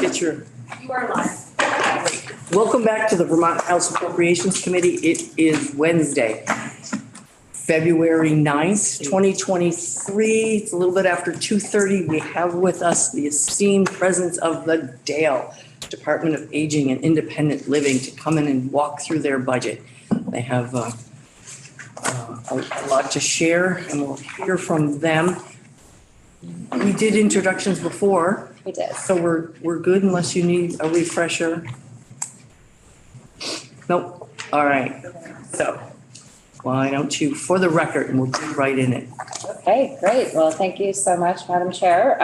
get your. You are live. Welcome back to the Vermont House Appropriations Committee. It is Wednesday, February 9th, 2023. It's a little bit after 2:30. We have with us the esteemed presence of the Dale Department of Aging and Independent Living to come in and walk through their budget. They have a lot to share, and we'll hear from them. We did introductions before. We did. So we're good unless you need a refresher. Nope. All right. So why don't you, for the record, and we'll get right in it. Okay, great. Well, thank you so much, Madam Chair,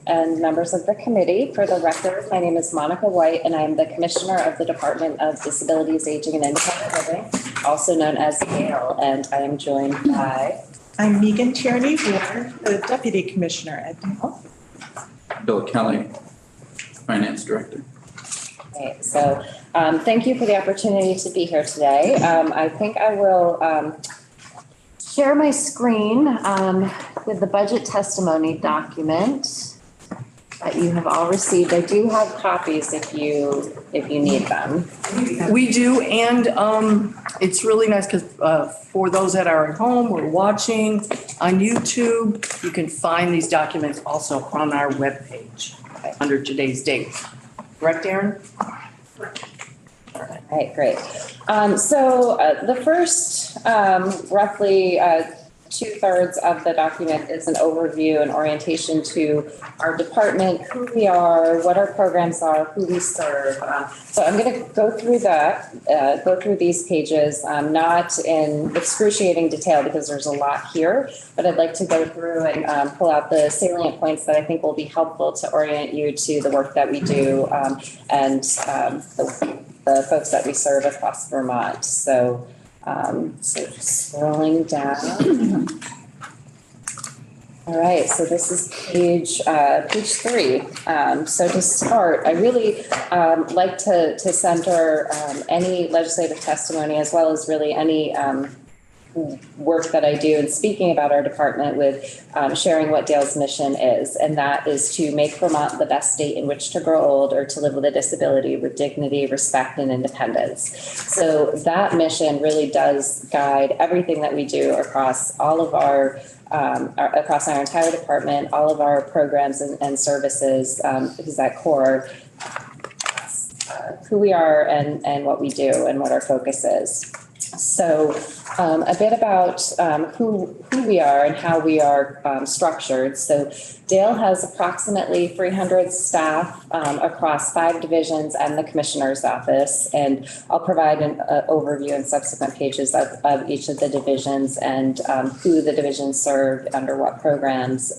and members of the committee. For the record, my name is Monica White, and I'm the Commissioner of the Department of Disabilities, Aging, and Independent Living, also known as DAIL, and I am joined by... I'm Megan Tierney-Ward, the Deputy Commissioner at DAIL. Bill Kelly, Finance Director. Okay, so thank you for the opportunity to be here today. I think I will share my screen with the budget testimony document that you have all received. I do have copies if you need them. We do, and it's really nice because for those that are at home or watching on YouTube, you can find these documents also on our webpage under today's date. Correct, Aaron? All right, great. So the first roughly 2/3 of the document is an overview and orientation to our department, who we are, what our programs are, who we serve. So I'm going to go through that, go through these pages, not in excruciating detail because there's a lot here, but I'd like to go through and pull out the salient points that I think will be helpful to orient you to the work that we do and the folks that we serve across Vermont. So just scrolling down. All right, so this is page 3. So to start, I really like to center any legislative testimony as well as really any work that I do in speaking about our department with sharing what Dale's mission is, and that is to make Vermont the best state in which to grow old or to live with a disability with dignity, respect, and independence. So that mission really does guide everything that we do across all of across our entire department, all of our programs and services, because that core who we are and what we do and what our focus is. So a bit about who we are and how we are structured. So Dale has approximately 300 staff across 5 divisions and the commissioner's office. And I'll provide an overview in subsequent pages of each of the divisions and who the divisions serve under what programs.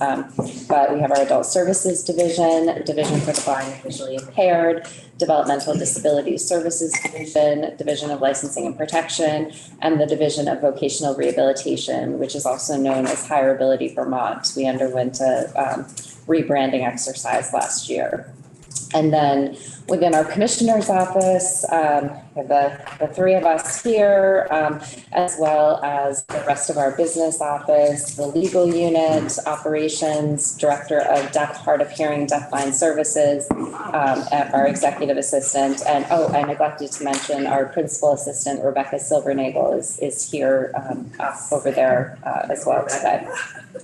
But we have our adult services division, division for the blind and visually impaired, developmental disability services division, division of licensing and protection, and the division of vocational rehabilitation, which is also known as Higher Ability Vermont. We underwent a rebranding exercise last year. And then within our commissioner's office, the 3 of us here, as well as the rest of our business office, the legal unit, operations, director of deaf, hard of hearing, deafblind services, our executive assistant, and I neglected to mention our principal assistant, Rebecca Silvernagel, is here over there as well today.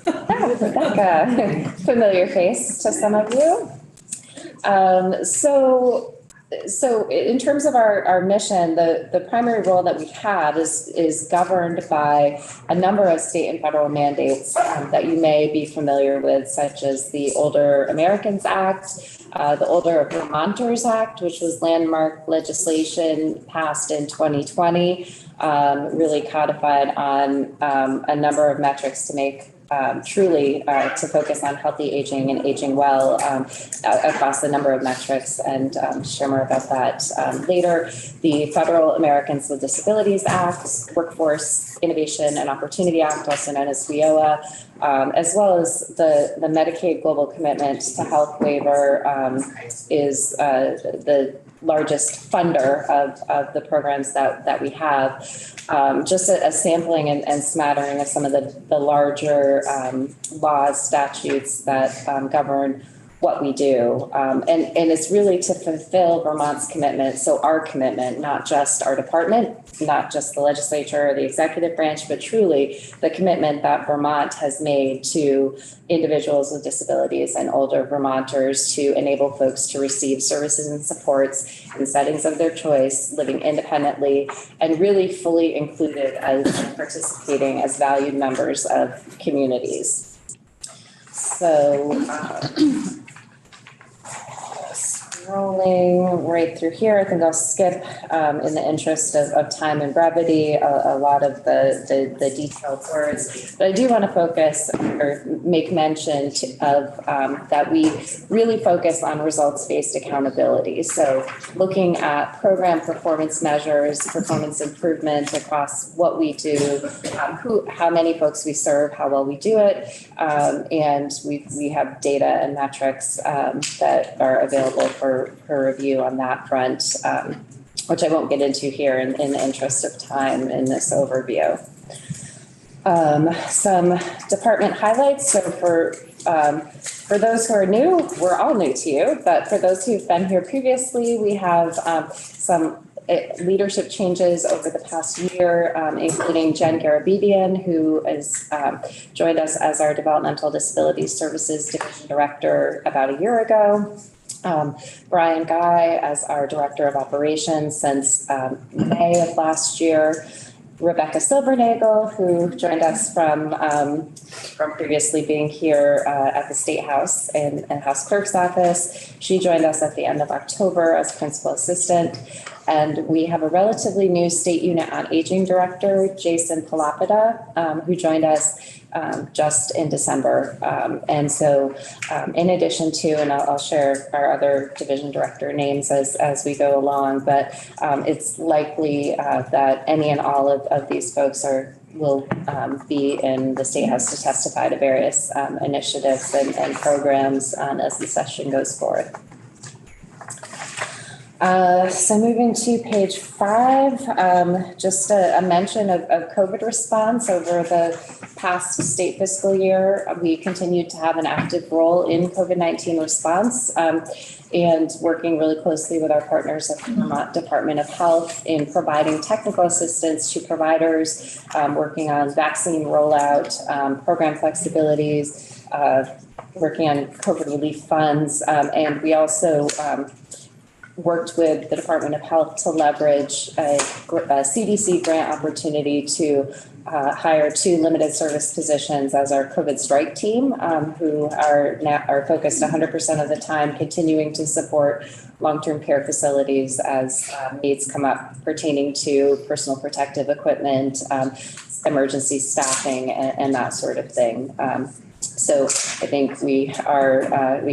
Yeah, Rebecca, familiar face to some of you. So in terms of our mission, the primary role that we have is governed by a number of state and federal mandates that you may be familiar with, such as the Older Americans Act, the Older Vermonters Act, which was landmark legislation passed in 2020, really codified on a number of metrics to make truly to focus on healthy aging and aging well across a number of metrics, and share more about that later. The Federal Americans with Disabilities Act, Workforce Innovation and Opportunity Act, also known as WIOA, as well as the Medicaid Global Commitment to Health Waiver is the largest funder of the programs that we have. Just a sampling and smattering of some of the larger laws, statutes that govern what we do. And it's really to fulfill Vermont's commitment. So our commitment, not just our department, not just the legislature or the executive branch, but truly the commitment that Vermont has made to individuals with disabilities and older Vermonters to enable folks to receive services and supports in settings of their choice, living independently, and really fully included as participating as valued members of communities. So scrolling right through here, I think I'll skip in the interest of time and brevity a lot of the detailed words, but I do want to focus or make mention of that we really focus on results-based accountability. So looking at program performance measures, performance improvement across what we do, how many folks we serve, how well we do it, and we have data and metrics that are available for review on that front, which I won't get into here in the interest of time in this overview. Some department highlights. So for those who are new, we're all new to you, but for those who've been here previously, we have some leadership changes over the past year, including Jen Garabedian, who has joined us as our Developmental Disabilities Services Division Director about a year ago. Brian Guy as our Director of Operations since May of last year. Rebecca Silbernagel, who joined us from previously being here at the State House and House Clerk's Office. She joined us at the end of October as Principal Assistant. And we have a relatively new State Unit on Aging Director, Jason Palapida, who joined us just in December. And so in addition to, and I'll share our other division director names as we go along, but it's likely that any and all of these folks will be in the State House to testify to various initiatives and programs as the session goes forth. So moving to page 5, just a mention of COVID response over the past state fiscal year. We continued to have an active role in COVID-19 response and working really closely with our partners at the Vermont Department of Health in providing technical assistance to providers, working on vaccine rollout, program flexibilities, working on COVID relief funds, and we also worked with the Department of Health to leverage a CDC grant opportunity to hire 2 limited service positions as our COVID strike team, who are focused 100% of the time continuing to support long-term care facilities as needs come up pertaining to personal protective equipment, emergency staffing, and that sort of thing. So I think we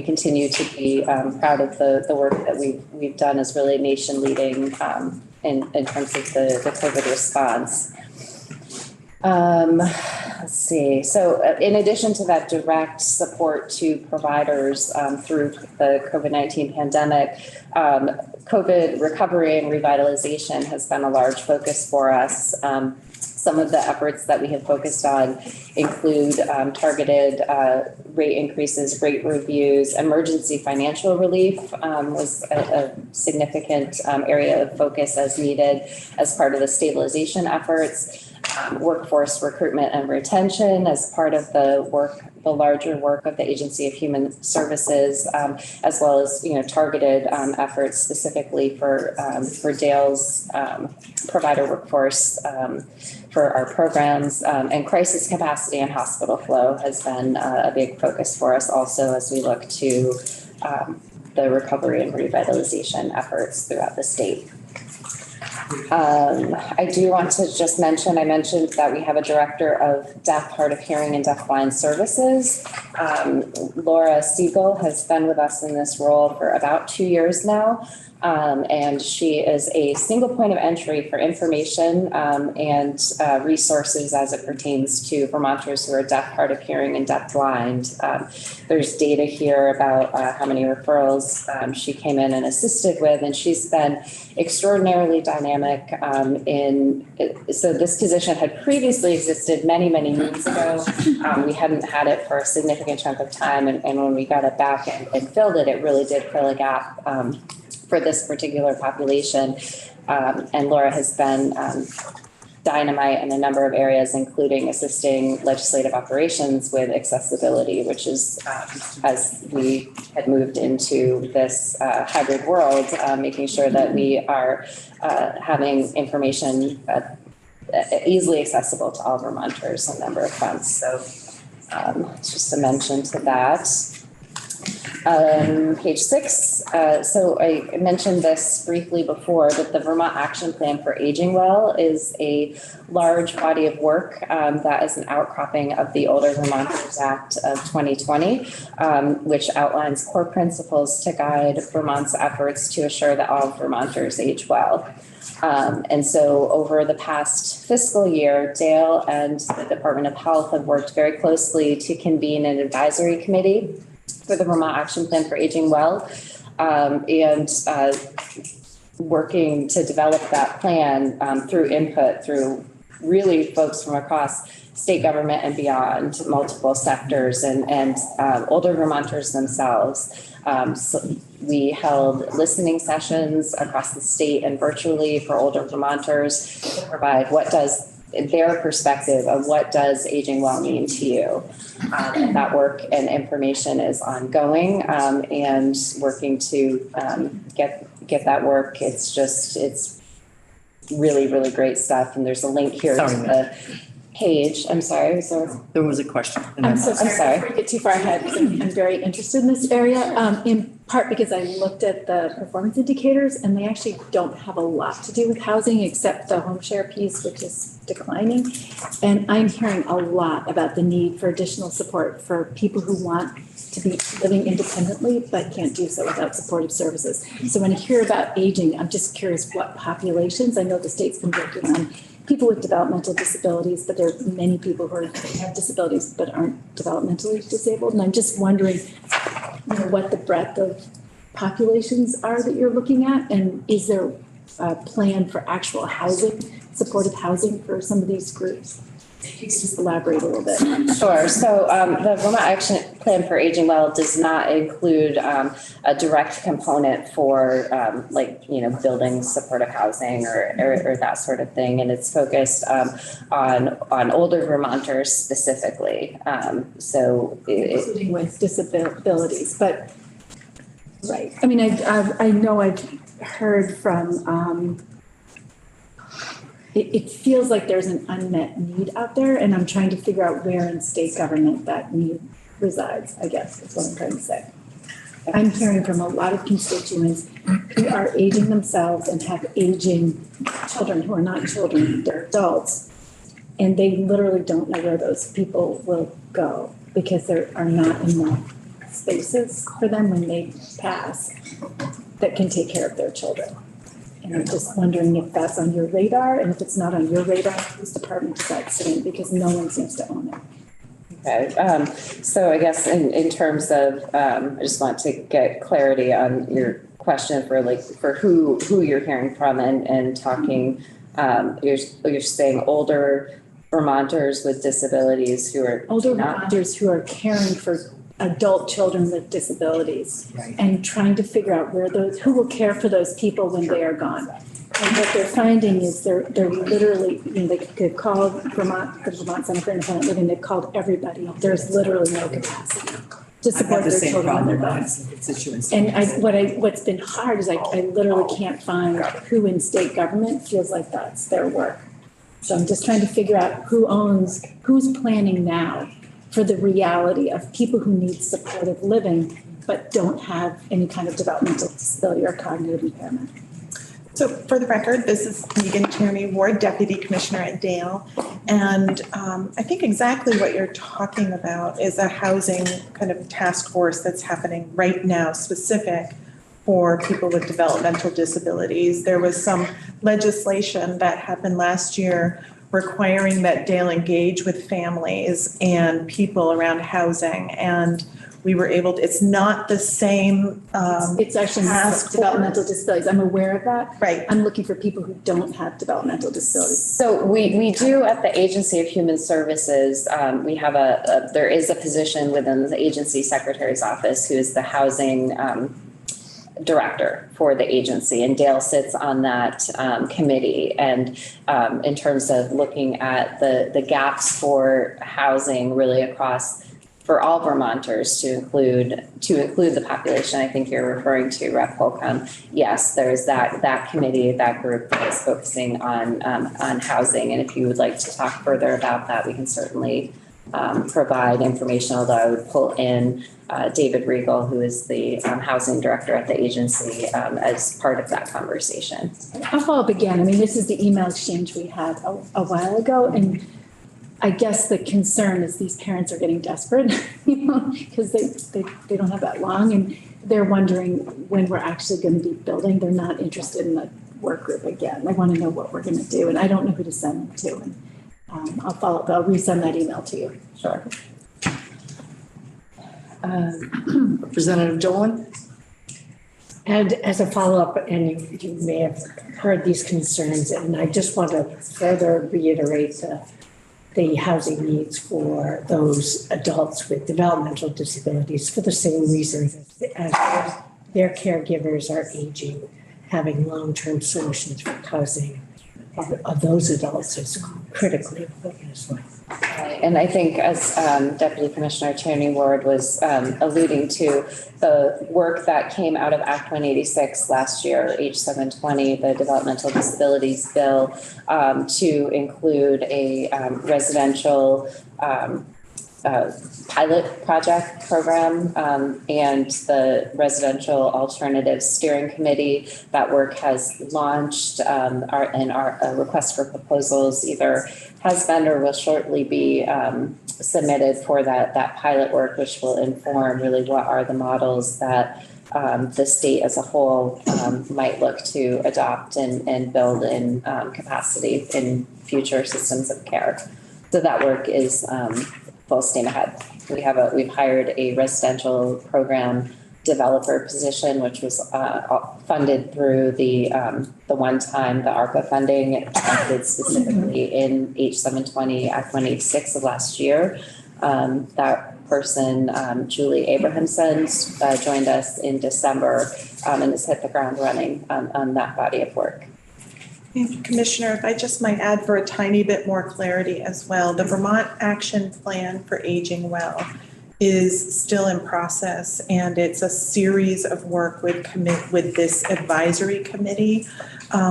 continue to be proud of the work that we've done as really nation leading in terms of the COVID response. Let's see. So in addition to that direct support to providers through the COVID-19 pandemic, COVID recovery and revitalization has been a large focus for us. Some of the efforts that we have focused on include targeted rate increases, rate reviews, emergency financial relief was a significant area of focus as needed as part of the stabilization efforts. Workforce recruitment and retention as part of the larger work of the Agency of Human Services, as well as targeted efforts specifically for Dale's provider workforce for our programs, and crisis capacity and hospital flow has been a big focus for us also as we look to the recovery and revitalization efforts throughout the state. I do want to just mention, I mentioned that we have a director of deaf, hard of hearing, and deafblind services. Laura Siegel has been with us in this role for about 2 years now. And she is a single point of entry for information and resources as it pertains to Vermonters who are deaf, hard of hearing, and deafblind. There's data here about how many referrals she came in and assisted with, and she's been extraordinarily dynamic dynamic so this position had previously existed many, many moons ago. We hadn't had it for a significant chunk of time. And when we got it back and filled it, it really did fill a gap for this particular population. And Laura has been dynamite in a number of areas, including assisting legislative operations with accessibility, which is as we had moved into this hybrid world, making sure that we are having information easily accessible to all Vermonters on a number of fronts. So just a mention to that. Page 6. So I mentioned this briefly before, but the Vermont Action Plan for Aging Well is a large body of work that is an outcropping of the Older Vermonters Act of 2020, which outlines core principles to guide Vermont's efforts to assure that all Vermonters age well. And so over the past fiscal year, Dale and the Department of Health have worked very closely to convene an advisory committee for the Vermont Action Plan for Aging Well, and working to develop that plan through input through really folks from across state government and beyond, multiple sectors and older Vermonters themselves. So we held listening sessions across the state and virtually for older Vermonters to provide what does their perspective of what does aging well mean to you. And that work and information is ongoing, and working to get that work. It's really, really great stuff. And there's a link here to the page. I'm sorry. There was a question. I'm so sorry. I'm sorry. Before we get too far ahead, because I'm very interested in this area, in part because I looked at the performance indicators and they actually don't have a lot to do with housing except the home share piece, which is declining. And I'm hearing a lot about the need for additional support for people who want to be living independently but can't do so without supportive services. So when I hear about aging, I'm just curious what populations. I know the state's been working on people with developmental disabilities, but there are many people who have disabilities but aren't developmentally disabled. And I'm just wondering, what the breadth of populations are that you're looking at, and is there a plan for actual housing, supportive housing for some of these groups? If you could just elaborate a little bit. Sure. So the Vermont Action Plan for Aging Well does not include a direct component for building supportive housing or that sort of thing. And it's focused on older Vermonters specifically. Including with disabilities, but right. I mean, I know I've heard from it feels like there's an unmet need out there, and I'm trying to figure out where in state government that need resides, I guess is what I'm trying to say. I'm hearing from a lot of constituents who are aging themselves and have aging children who are not children, they're adults, and they literally don't know where those people will go because there are not enough spaces for them when they pass that can take care of their children. And I'm just wondering if that's on your radar, and if it's not on your radar, whose department does that sit in? Because no one seems to own it. Okay. So I guess in terms of, I just want to get clarity on your question for who you're hearing from and talking. You're saying older Vermonters with disabilities who are older Vermonters who are caring for adult children with disabilities, right, and trying to figure out who will care for those people when they are gone. And what they're finding is they're literally, they've called the Vermont Center for Independent Living, they've called everybody. There's literally no capacity to support their children when they're gone. And what's been hard is I literally can't find who in state government feels like that's their work. So I'm just trying to figure out who's planning now for the reality of people who need supportive living but don't have any kind of developmental disability or cognitive impairment. So for the record, this is Megan Tierney Ward, Deputy Commissioner at Dale. And I think exactly what you're talking about is a housing kind of task force that's happening right now specific for people with developmental disabilities. There was some legislation that happened last year requiring that Dale engage with families and people around housing. And we were able to, it's not the same, It's actually task developmental disabilities. I'm aware of that. right. I'm looking for people who don't have developmental disabilities. So we do at the Agency of Human Services, we have there is a position within the agency secretary's office who is the housing director for the agency, and Dale sits on that committee. And in terms of looking at the gaps for housing really across for all Vermonters to include the population I think you're referring to, Rep. Holcomb. Yes, there's that committee, that group that is focusing on housing. And if you would like to talk further about that, we can certainly provide information, although I would pull in David Regal, who is the housing director at the agency, as part of that conversation. I'll follow up again. I mean, this is the email exchange we had a while ago, and I guess the concern is these parents are getting desperate, because they don't have that long, and they're wondering when we're actually going to be building. They're not interested in the work group again. They want to know what we're going to do, and I don't know who to send them to. And I'll follow up. I'll resend that email to you. Sure. Representative Dolan? And as a follow-up, and you may have heard these concerns, and I just want to further reiterate the housing needs for those adults with developmental disabilities for the same reasons as their caregivers are aging. Having long-term solutions for housing of those adults is critically important as well. And I think as Deputy Commissioner Tierney Ward was alluding to, the work that came out of Act 186 last year, H720, the Developmental Disabilities Bill, to include a residential pilot project program and the Residential Alternatives Steering Committee. That work has launched, our request for proposals either has been or will shortly be submitted for that pilot work, which will inform really what are the models that the state as a whole might look to adopt and build in capacity in future systems of care. So that work is full steam ahead. We've hired a residential program developer position, which was funded through the one-time, the ARPA funding, funded specifically in H720 Act 186 of last year. That person, Julie Abrahamson, joined us in December and has hit the ground running on that body of work. Commissioner, if I just might add for a tiny bit more clarity as well, the Vermont Action Plan for Aging Well is still in process, and it's a series of work with this advisory committee,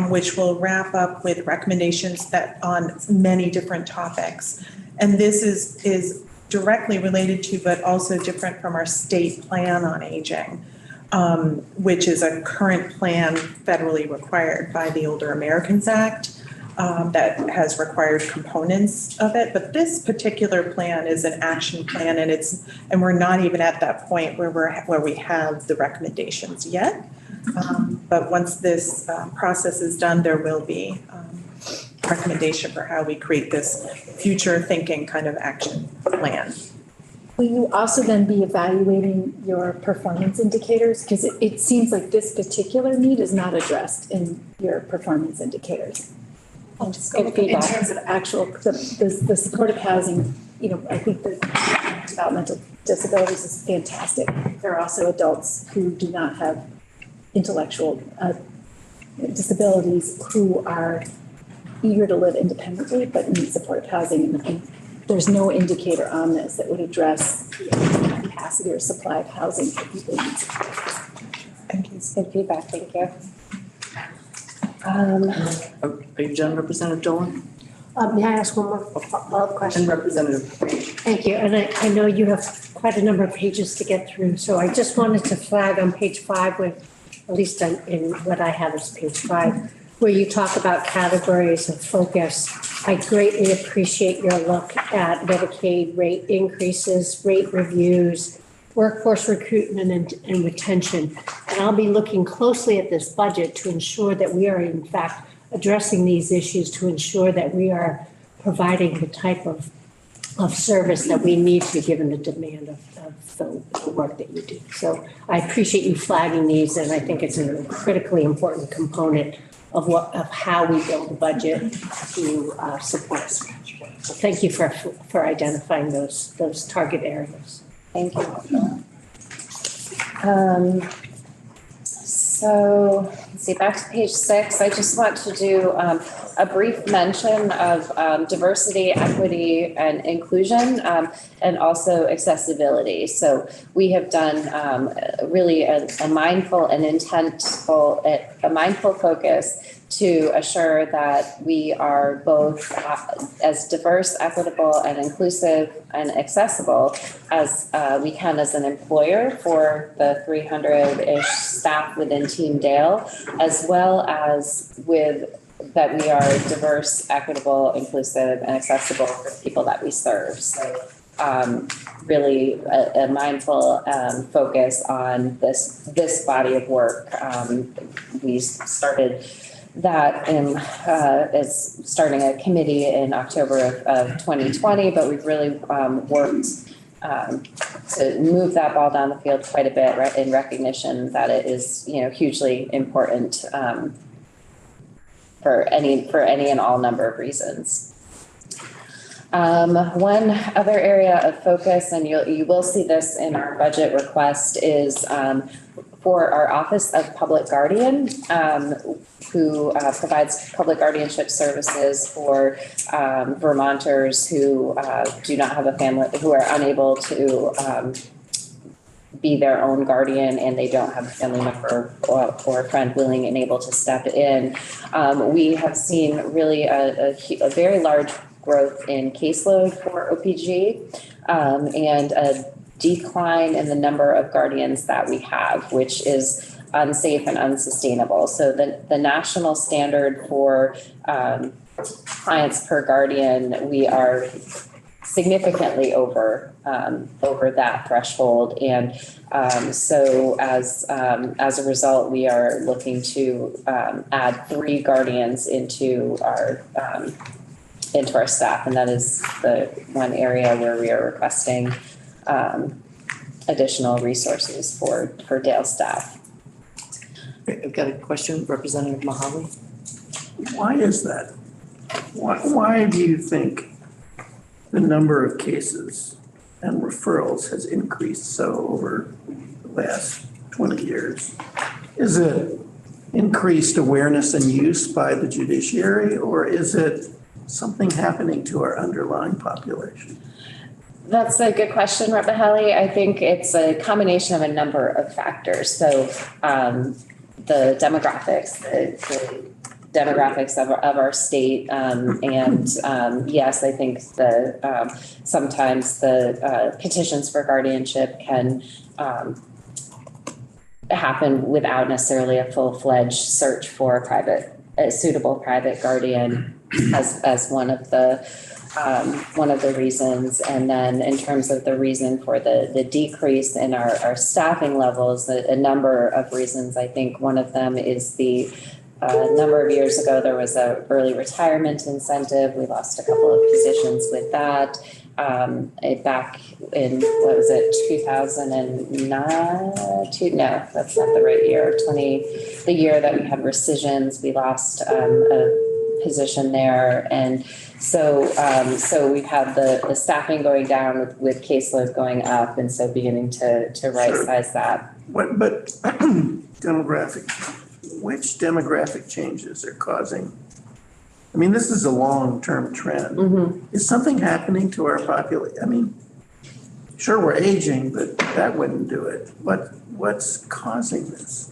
which will wrap up with recommendations that on many different topics. And this is directly related to, but also different from our state plan on aging, which is a current plan federally required by the Older Americans Act. That has required components of it, but this particular plan is an action plan, and we're not even at that point where we have the recommendations yet. But once this process is done, there will be recommendation for how we create this future thinking kind of action plan. Will you also then be evaluating your performance indicators? Because it seems like this particular need is not addressed in your performance indicators. Good feedback. In terms of actual, the supportive housing, I think the developmental disabilities is fantastic. There are also adults who do not have intellectual disabilities who are eager to live independently but need supportive housing. And there's no indicator on this that would address the capacity or supply of housing for people who need support. Thank you. Good feedback. Thank you. Are you done, Representative Dolan? May I ask one more follow-up question? And Representative Page. Thank you. And I know you have quite a number of pages to get through, so I just wanted to flag on page 5, at least in what I have as page 5, where you talk about categories of focus. I greatly appreciate your look at Medicaid rate increases, rate reviews, workforce recruitment and retention. And I'll be looking closely at this budget to ensure that we are in fact addressing these issues, to ensure that we are providing the type of of service that we need to, given the demand of the work that you do. So I appreciate you flagging these, and I think it's a critically important component of how we build a budget to support us. So thank you for identifying those target areas. Thank you. So let's see, back to page 6, I just want to do a brief mention of diversity, equity, and inclusion, and also accessibility. So we have done really a mindful and intentful, a mindful focus to assure that we are both as diverse, equitable, and inclusive and accessible as we can as an employer for the 300-ish staff within Team Dale, as well as that we are diverse, equitable, inclusive, and accessible for people that we serve. So really a mindful focus on this body of work. We started that is starting a committee in October of 2020, but we've really worked to move that ball down the field quite a bit, right, in recognition that it is, hugely important for any and all number of reasons. One other area of focus, and you will see this in our budget request, is for our Office of Public Guardian, who provides public guardianship services for Vermonters who do not have a family, who are unable to be their own guardian, and they don't have a family member or a friend willing and able to step in. We have seen really a very large growth in caseload for OPG, and a decline in the number of guardians that we have, which is unsafe and unsustainable. So the national standard for clients per guardian, we are significantly over that threshold, and so as a result, we are looking to add 3 guardians into our staff, and that is the one area where we are requesting additional resources for Dale staff. I've got a question, Representative Mahaly. Why is that? Why do you think the number of cases and referrals has increased so over the last 20 years? Is it increased awareness and use by the judiciary, or is it something happening to our underlying population? That's a good question, Rep. Mahaly. I think it's a combination of a number of factors. So the demographics, the demographics of our state, and yes, I think sometimes the petitions for guardianship can happen without necessarily a full-fledged search for a suitable private guardian as one of the reasons. And then in terms of the reason for the decrease in our staffing levels, a number of reasons. I think one of them is the number of years ago, there was a early retirement incentive. We lost a couple of positions with that. Back in, 2009? No, that's not the right year. The year that we had rescissions, we lost a position there. And so we've had the staffing going down with caseload going up, and so beginning to right size that. But which demographic changes are causing? I mean, this is a long-term trend. Mm-hmm. Is something happening to our population? I mean, sure, we're aging, but that wouldn't do it. What's causing this?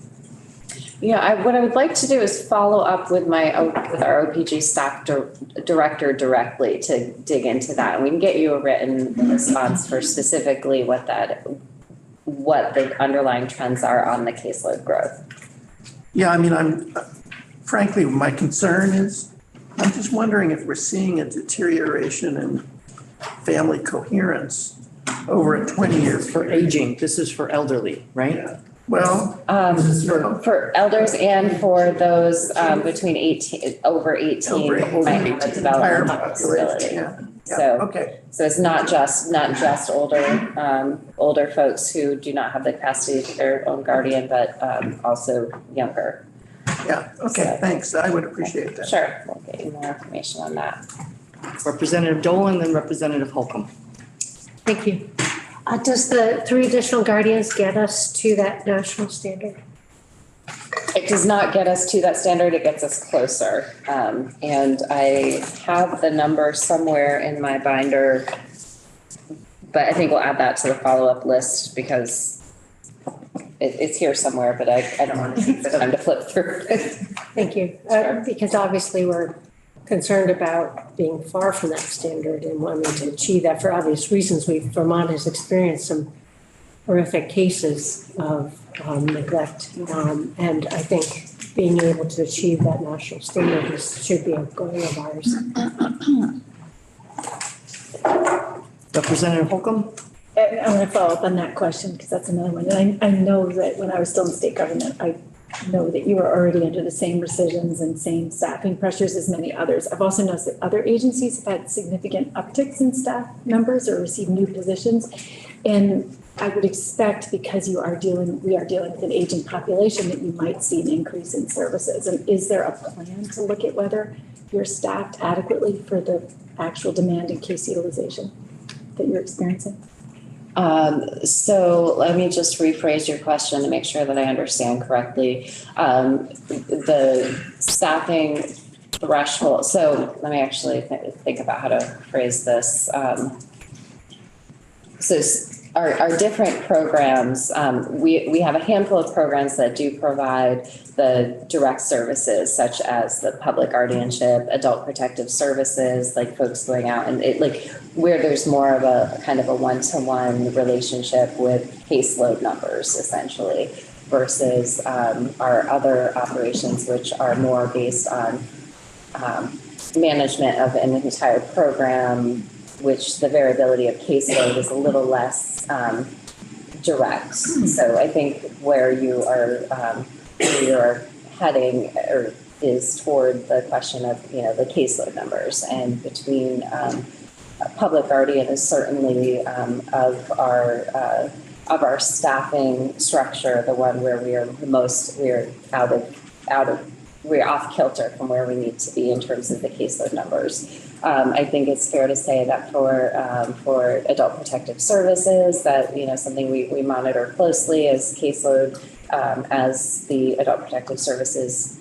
Yeah, what I would like to do is follow up with our OPG staff director directly to dig into that. And we can get you a written response for specifically what the underlying trends are on the caseload growth. Yeah, I mean, frankly, my concern is, I'm just wondering if we're seeing a deterioration in family coherence over a 20-year For period. aging, this is for elderly, right? Yeah. Well, for elders and for those between over 18 who might have a entire developmental population, disability. yeah. So, Okay, so it's not just older folks who do not have the capacity to their own guardian, but also younger. yeah, okay, thanks. I would appreciate that. Sure, we'll get you more information on that. Representative Dolan, then Representative Holcomb. Thank you. Does the 3 additional guardians get us to that national standard? It does not get us to that standard, it gets us closer. And I have the number somewhere in my binder, but I think we'll add that to the follow-up list because it's here somewhere, but I don't want to take the time to flip through it. Thank you. Sure. Because obviously we're concerned about being far from that standard and wanting to achieve that for obvious reasons. Vermont has experienced some horrific cases of neglect. And I think being able to achieve that national standard should be a goal of ours. Representative Holcomb. I want to follow up on that question because that's another one. And I know that when I was still in state government, I know that you were already under the same rescissions and same staffing pressures as many others. I've also noticed that other agencies have had significant upticks in staff numbers or received new positions. And I would expect because we are dealing with an aging population that you might see an increase in services. And is there a plan to look at whether you're staffed adequately for the actual demand and case utilization that you're experiencing? So let me just rephrase your question to make sure that I understand correctly. The staffing threshold, so let me actually think about how to phrase this. So our different programs, we have a handful of programs that do provide the direct services such as the public guardianship, adult protective services, like folks going out and where there's more of a kind of a one-to-one relationship with caseload numbers essentially versus our other operations, which are more based on management of an entire program, which the variability of caseload is a little less direct. So I think where you're heading is toward the question of, the caseload numbers, and between public guardian is certainly of our staffing structure, the one where we're off kilter from where we need to be in terms of the caseload numbers. I think it's fair to say that for adult protective services, that something we monitor closely is caseload as the adult protective services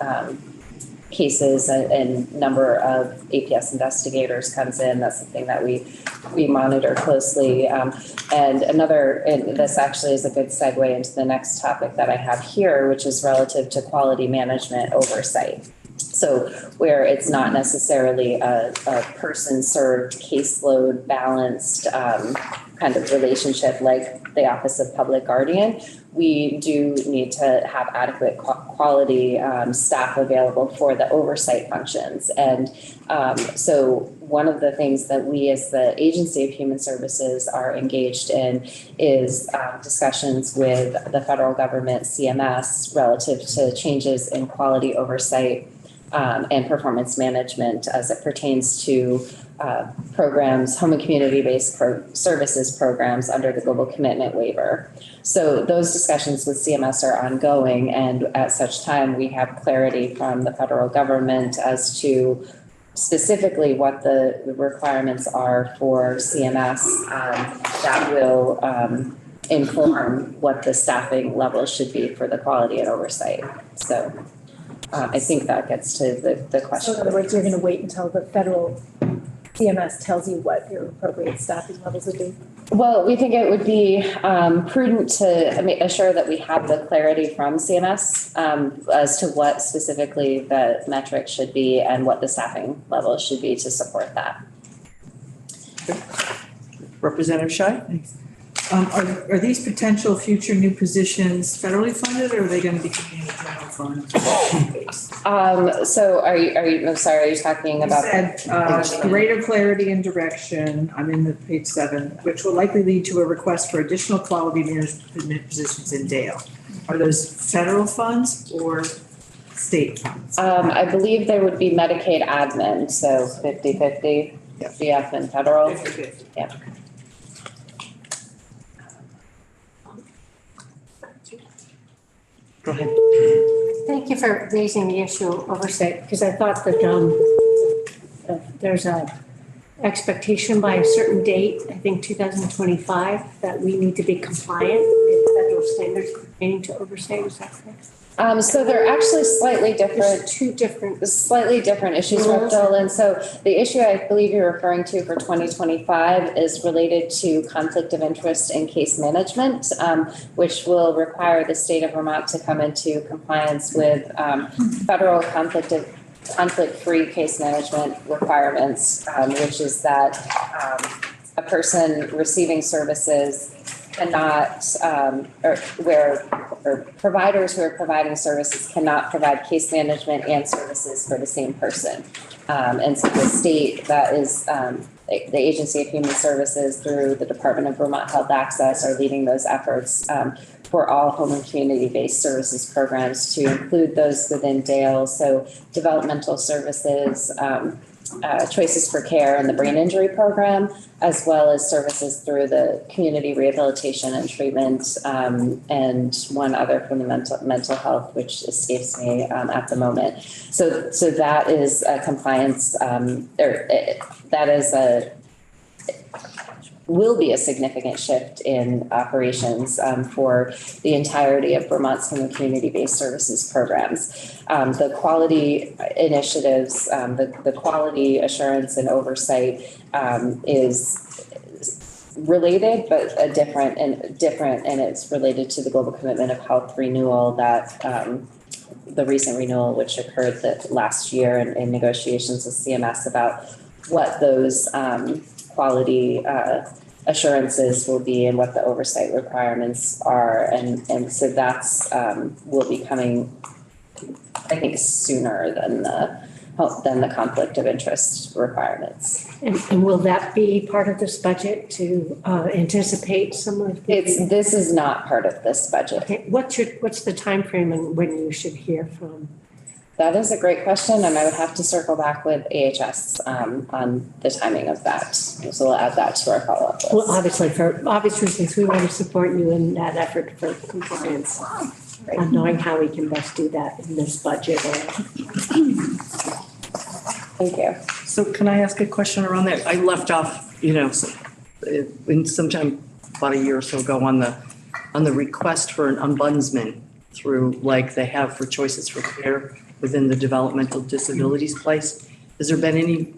cases and number of APS investigators comes in. That's something that we monitor closely. And this actually is a good segue into the next topic that I have here, which is relative to quality management oversight. So where it's not necessarily a person served caseload balanced kind of relationship like the Office of Public Guardian, we do need to have adequate quality staff available for the oversight functions. And so one of the things that we as the Agency of Human Services are engaged in is discussions with the federal government, CMS, relative to changes in quality oversight and performance management as it pertains to programs, home and community-based services programs under the Global Commitment Waiver. So those discussions with CMS are ongoing, and at such time we have clarity from the federal government as to specifically what the requirements are for CMS that will inform what the staffing level should be for the quality and oversight. So I think that gets to the question. So in other words, you're going to wait until the federal CMS tells you what your appropriate staffing levels would be? Well, we think it would be prudent to assure that we have the clarity from CMS as to what specifically the metrics should be and what the staffing levels should be to support that. Representative Shai? Are these potential future new positions federally funded, or are they going to be coming in the general fund? So are you, I'm sorry, are you talking about? You said greater clarity and direction, I'm in the page 7, which will likely lead to a request for additional quality management positions in Dale. Are those federal funds or state funds? I believe there would be Medicaid admin, so 50-50. GF and federal. 50-50. Yeah. Go ahead. Thank you for raising the issue of oversight, because I thought that there's a expectation by a certain date, I think 2025, that we need to be compliant with federal standards pertaining to oversight. Is that correct? So they're actually slightly different. There's two different. Slightly different issues, Rules. Rachel. And so the issue I believe you're referring to for 2025 is related to conflict of interest in case management, which will require the state of Vermont to come into compliance with federal conflict-free case management requirements, which is that a person receiving services cannot, or providers who are providing services cannot provide case management and services for the same person. And so the state, that is the Agency of Human Services through the Department of Vermont Health Access, are leading those efforts for all home and community-based services programs to include those within DALE, so developmental services, choices for care and the brain injury program, as well as services through the community rehabilitation and treatment, and one other from the mental health, which escapes me at the moment. So that is a compliance, that is will be a significant shift in operations for the entirety of Vermont's home and community-based services programs. The quality initiatives, the quality assurance and oversight is related, but different, and it's related to the global commitment of health renewal that the recent renewal, which occurred last year in negotiations with CMS about what those quality assurances will be and what the oversight requirements are. And so that's will be coming, I think, sooner than the conflict of interest requirements. And will that be part of this budget to anticipate some of the? This is not part of this budget. Okay. What's the timeframe and when you should hear from? That is a great question, and I would have to circle back with AHS on the timing of that. So we'll add that to our follow-up list. Well, obviously, for obvious reasons, we want to support you in that effort for compliance. And knowing how we can best do that in this budget. Thank you. So can I ask a question around that? I left off, in sometime about a year or so ago on the request for an ombudsman through, like they have for choices for care within the developmental disabilities place. Has there been any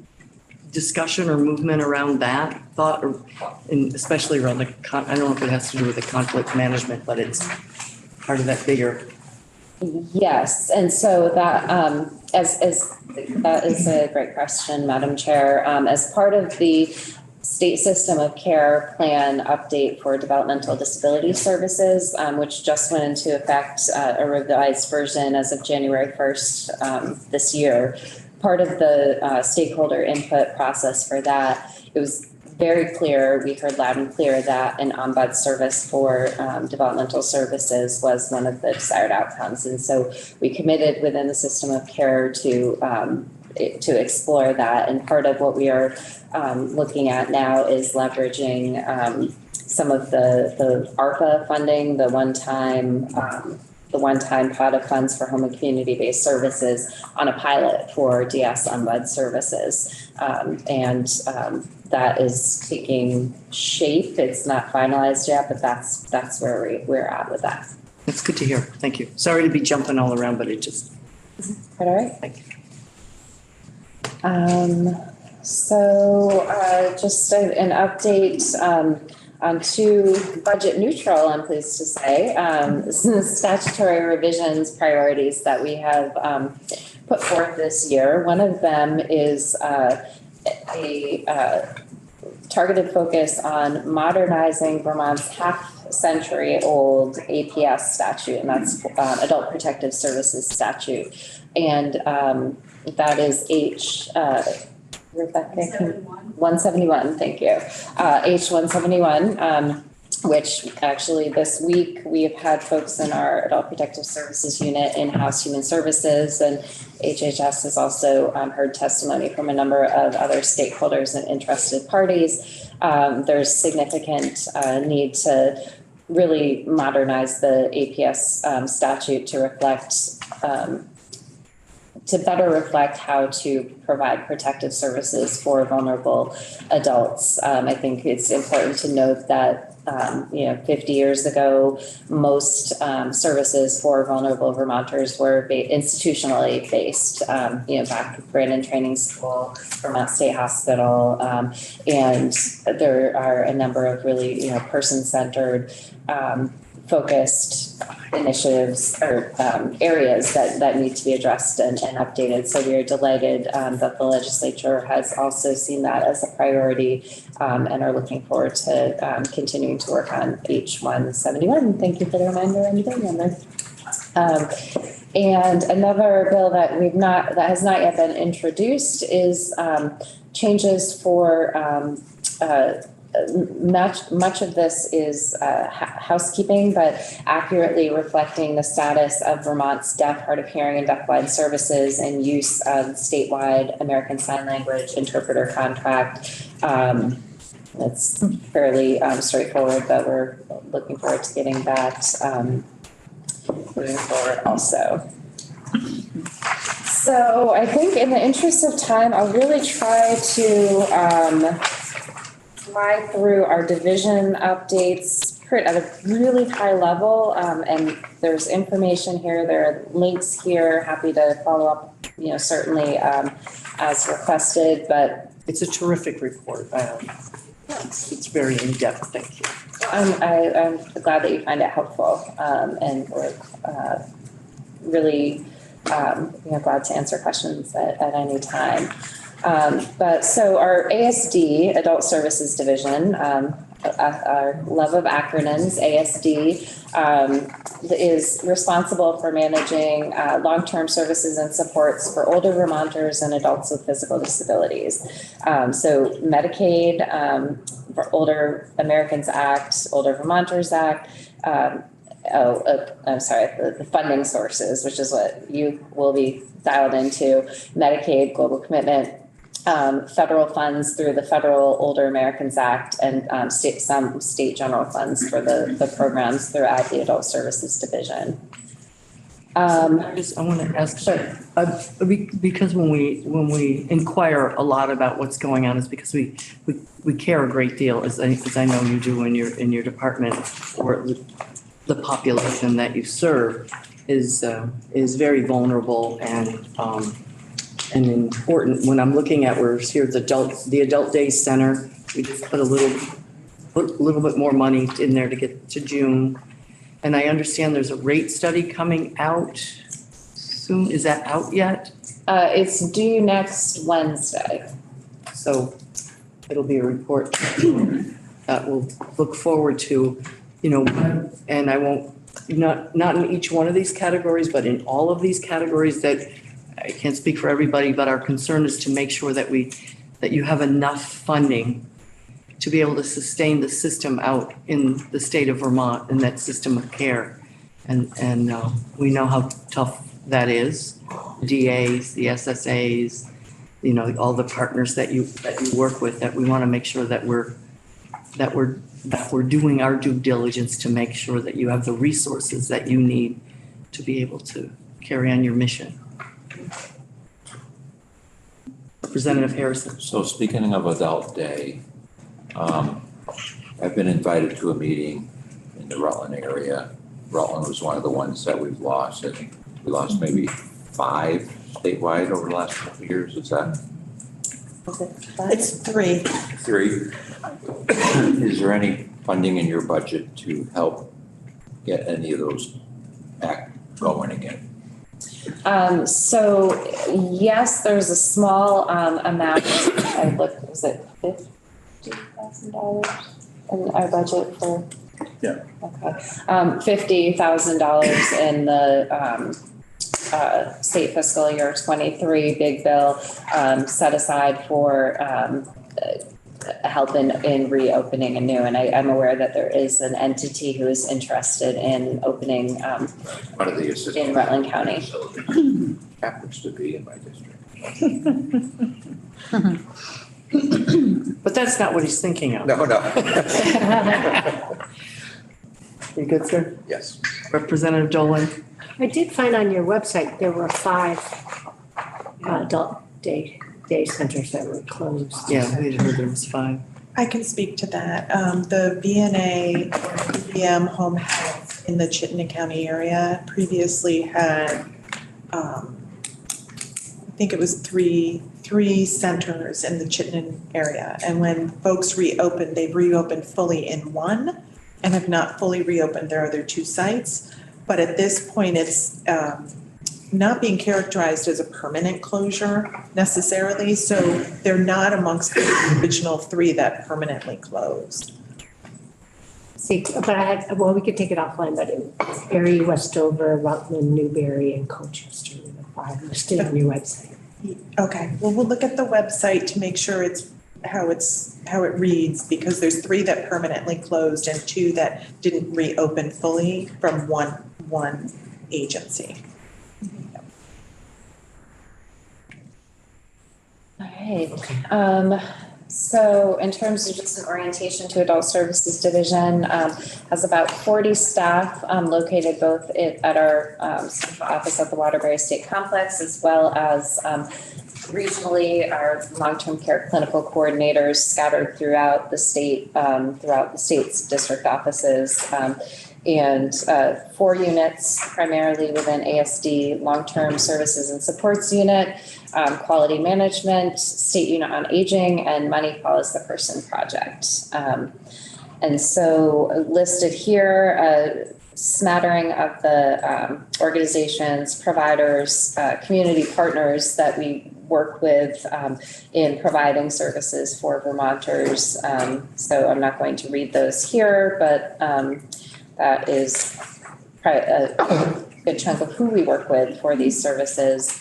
discussion or movement around that thought, and especially around I don't know if it has to do with the conflict management, but it's part of that bigger. Yes, and so that as that is a great question, Madam Chair. As part of the state system of care plan update for developmental disability services, which just went into effect, a revised version as of January 1st this year. Part of the stakeholder input process for that, it was very clear, we heard loud and clear that an ombud service for developmental services was one of the desired outcomes. And so we committed within the system of care to explore that. And part of what we are looking at now is leveraging some of the ARPA funding, the one-time pot of funds for home and community-based services on a pilot for DS ombud services. That is taking shape. It's not finalized yet, but that's where we're at with that. That's good to hear. Thank you. Sorry to be jumping all around, but it just. All right. Thank you. So just an update on two budget neutral, I'm pleased to say, statutory revisions priorities that we have put forth this year. One of them is a targeted focus on modernizing Vermont's half-century-old APS statute, and that's Adult Protective Services Statute. And that is Rebecca, 171, thank you. H171. which actually this week we have had folks in our Adult Protective Services unit, in-house human services, and HHS has also heard testimony from a number of other stakeholders and interested parties. There's significant need to really modernize the APS statute to reflect to better reflect how to provide protective services for vulnerable adults. I think it's important to note that 50 years ago, most services for vulnerable Vermonters were institutionally based. Back at Brandon Training School, Vermont State Hospital, and there are a number of really person-centered, focused initiatives or areas that need to be addressed and updated. So we are delighted that the legislature has also seen that as a priority and are looking forward to continuing to work on H171. Thank you for the reminder on the bill number. And another bill that has not yet been introduced is changes for much of this is housekeeping, but accurately reflecting the status of Vermont's deaf, hard of hearing, and deafblind services and use of statewide American Sign Language interpreter contract. It's fairly straightforward, but we're looking forward to getting that moving forward also. So I think in the interest of time, I'll really try to fly through our division updates at a really high level, and there's information here, there are links here, happy to follow up, certainly as requested, but It's a terrific report. It's very in-depth, thank you. I'm glad that you find it helpful, and we're really glad to answer questions at any time. But so our ASD, Adult Services Division, our love of acronyms, ASD, is responsible for managing long-term services and supports for older Vermonters and adults with physical disabilities. So Medicaid, for Older Americans Act, Older Vermonters Act, the funding sources, which is what you will be dialed into, Medicaid, Global Commitment, federal funds through the Federal Older Americans Act, and some state general funds for the programs throughout the Adult Services Division. I want to ask, Sure. because when we inquire a lot about what's going on, is because we care a great deal, as I know you do in your department, or the population that you serve is very vulnerable and important. When I'm looking at, we're here at the Adult Day Center, we just put a little bit more money in there to get to June. And I understand there's a rate study coming out soon. Is that out yet? It's due next Wednesday. So it'll be a report that we'll look forward to, and I won't, not in each one of these categories, but in all of these categories, that I can't speak for everybody, but our concern is to make sure that you have enough funding to be able to sustain the system out in the state of Vermont and that system of care. And we know how tough that is. The DAs, the SSAs, all the partners that you work with, that we want to make sure that we're doing our due diligence to make sure that you have the resources that you need to be able to carry on your mission. Representative Harrison. So speaking of Adult Day, I've been invited to a meeting in the Rutland area. Rutland was one of the ones that we've lost. I think we lost maybe 5 statewide over the last couple of years. Is that? It's 3. 3. Is there any funding in your budget to help get any of those back going again? So yes, there's a small amount. I looked, was it $50,000 in our budget for? Yeah. Okay. $50,000 in the state fiscal year 23 big bill set aside for help in reopening anew. And I'm aware that there is an entity who is interested in opening One of the assistant. in Rutland County. Happens to be in my district. But that's not what he's thinking of. No. You good, sir? Yes. Representative Dolan? I did find on your website, there were 5 adult day centers that were closed. Yeah, we heard there was 5. I can speak to that. The VNA or VBM Home Health in the Chittenden County area previously had, I think it was three centers in the Chittenden area. And when folks reopened, they've reopened fully in one and have not fully reopened their other 2 sites. But at this point, it's not being characterized as a permanent closure necessarily. So they're not amongst the original 3 that permanently closed. See, but we could take it offline, but it was Erie, Westover, Rutland, Newberry, and Colchester were the 5 listed on your website. Okay, well, we'll look at the website to make sure it's how it reads, because there's 3 that permanently closed and 2 that didn't reopen fully from one agency. All right. So in terms of just an orientation to Adult Services Division, has about 40 staff located both at our central office at the Waterbury State Complex, as well as regionally our long-term care clinical coordinators scattered throughout the state, throughout the state's district offices. And 4 units primarily within ASD, long-term services and supports unit, quality management, state unit on aging, and Money Follows the Person project. And so listed here, a smattering of the organizations, providers, community partners that we work with in providing services for Vermonters. So I'm not going to read those here, but that is a good chunk of who we work with for these services.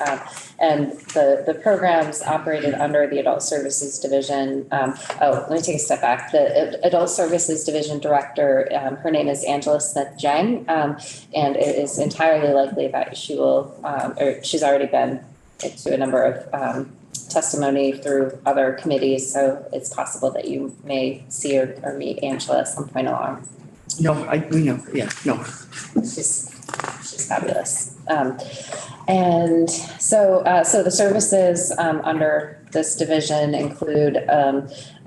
And the programs operated under the Adult Services Division. Let me take a step back. The Adult Services Division Director, her name is Angela Smith-Jang, and it is entirely likely that she will, or she's already been to a number of testimony through other committees. So it's possible that you may see or meet Angela at some point along. No, we know, yeah, no. She's fabulous. And so the services under this division include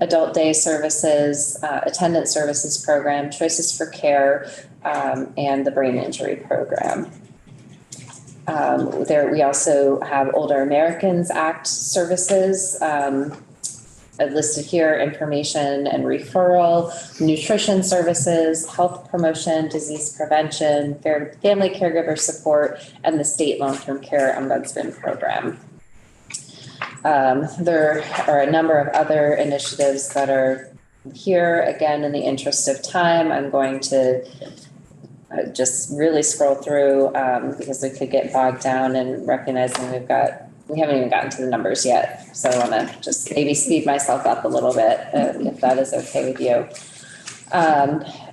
adult day services, attendance services program, choices for care, and the brain injury program. We also have Older Americans Act services, listed here, information and referral, nutrition services, health promotion, disease prevention, family caregiver support, and the state long-term care ombudsman program. There are a number of other initiatives that are here. Again, in the interest of time, I'm going to just really scroll through because we could get bogged down in recognizing we haven't even gotten to the numbers yet. So I want to just maybe speed myself up a little bit if that is okay with you.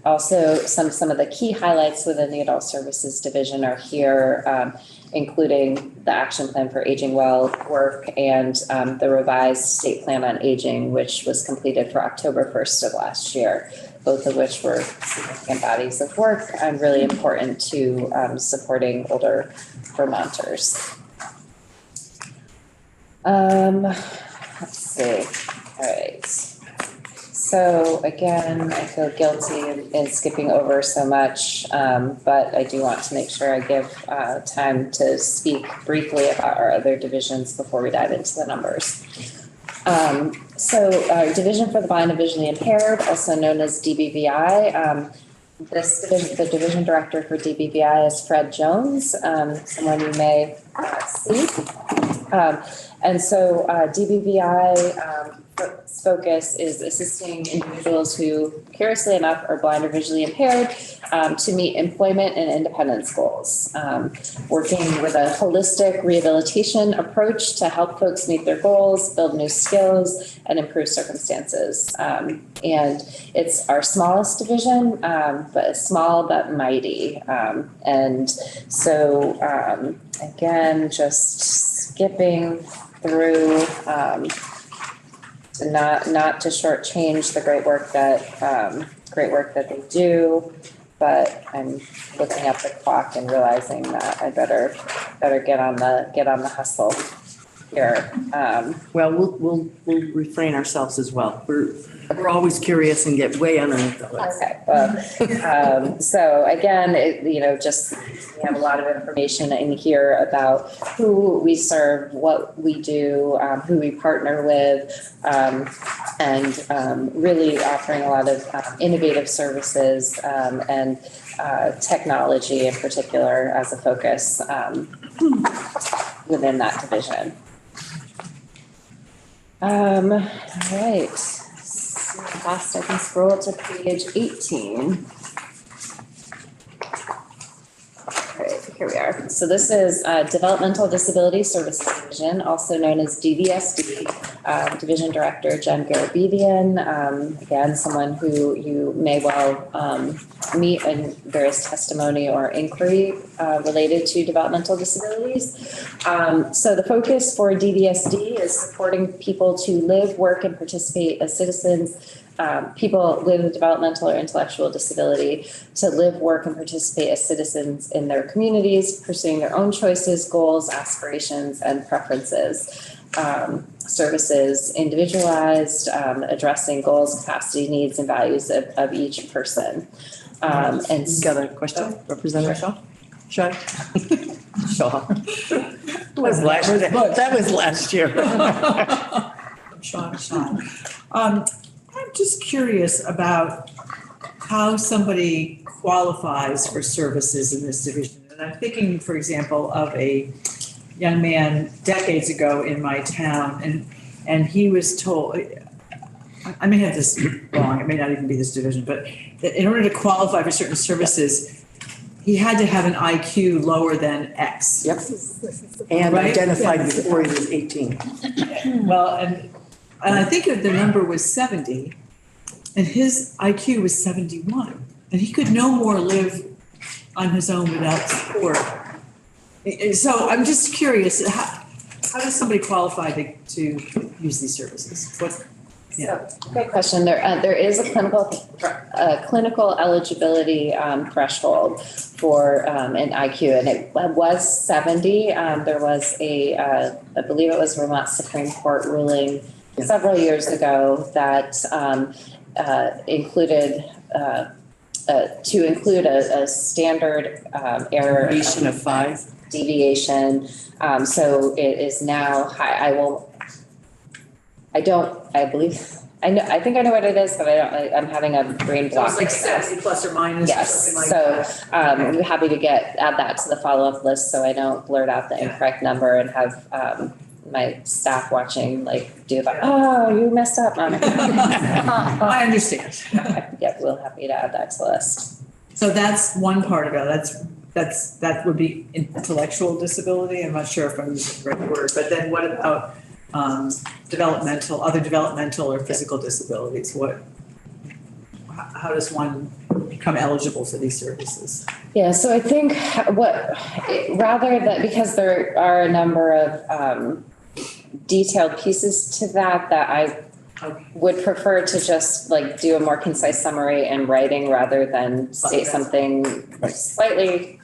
Also, some of the key highlights within the Adult Services Division are here, including the Action Plan for Aging Well work and the revised State Plan on Aging, which was completed for October 1st of last year, both of which were significant bodies of work and really important to supporting older Vermonters. Let's see. All right. So again, I feel guilty in skipping over so much, but I do want to make sure I give time to speak briefly about our other divisions before we dive into the numbers. So our Division for the Blind and Visually Impaired, also known as DBVI, this division, the division director for DBVI is Fred Jones, someone you may see. And so DBVI, its focus is assisting individuals who, curiously enough, are blind or visually impaired to meet employment and independence goals. Working with a holistic rehabilitation approach to help folks meet their goals, build new skills, and improve circumstances. And it's our smallest division, but small but mighty. And so, again, just skipping through, not to shortchange the great work that they do, but I'm looking at the clock and realizing that I better get on the hustle here. Well, we'll refrain ourselves as well. We're always curious and get way underneath the list. Okay, well, so again, just we have a lot of information in here about who we serve, what we do, who we partner with, and really offering a lot of innovative services and technology in particular as a focus within that division. All right. Fast, I can scroll to page 18. All right, here we are. So this is Developmental Disability Services Division, also known as DVSD. Division Director Jen Garabedian, again, someone who you may well meet in various testimony or inquiry related to developmental disabilities. So the focus for DVSD is supporting people to live, work, and participate as citizens. People with a developmental or intellectual disability to live, work, and participate as citizens in their communities, pursuing their own choices, goals, aspirations, and preferences. Services individualized, addressing goals, capacity, needs, and values of each person. And Got a question, Representative Shaw? Shaw? Shaw. That was last year. Sean. I'm just curious about how somebody qualifies for services in this division. And I'm thinking, for example, of a young man decades ago in my town, and he was told, I may have this wrong, it may not even be this division, but that in order to qualify for certain services, he had to have an IQ lower than X. Yep. And Right? identified before he was 18. Well, and I think that the number was 70, and his IQ was 71, and he could no more live on his own without support. So I'm just curious, how does somebody qualify to use these services? So, great question. There is a clinical eligibility threshold for an IQ, and it was 70. There was I believe it was Vermont Supreme Court ruling several years ago that included a standard error Deviation of 5. deviation. So it is now high. I think I know what it is, but I'm having a brain block. So it's like 70 plus or minus or something like that. I'm happy to add that to the follow-up list so I don't blurt out the incorrect number and have my staff watching do that. Oh, you messed up, Mom. I understand. Yeah, we'll happy to add that to the list. So that's one part of it. That would be intellectual disability. I'm not sure if I'm using the right word, but then what about other developmental or physical disabilities? How does one become eligible for these services? Yeah, so I think because there are a number of detailed pieces to that I would prefer to just do a more concise summary in writing rather than state something slightly.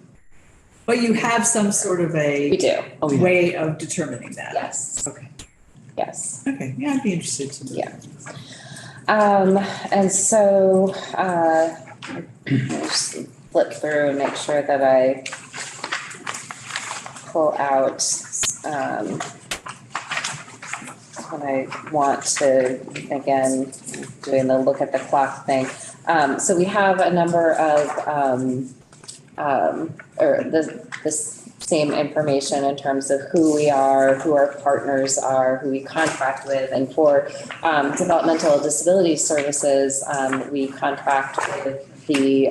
But you have some sort of We do. way of determining that. Yes. Okay. Yes. Okay. Yeah, I'd be interested to know. Yeah. And so just flip through and make sure that I pull out when I want to, again, doing the look at the clock thing. So we have a number of, this same information in terms of who we are, who our partners are, who we contract with. And for developmental disability services, we contract with the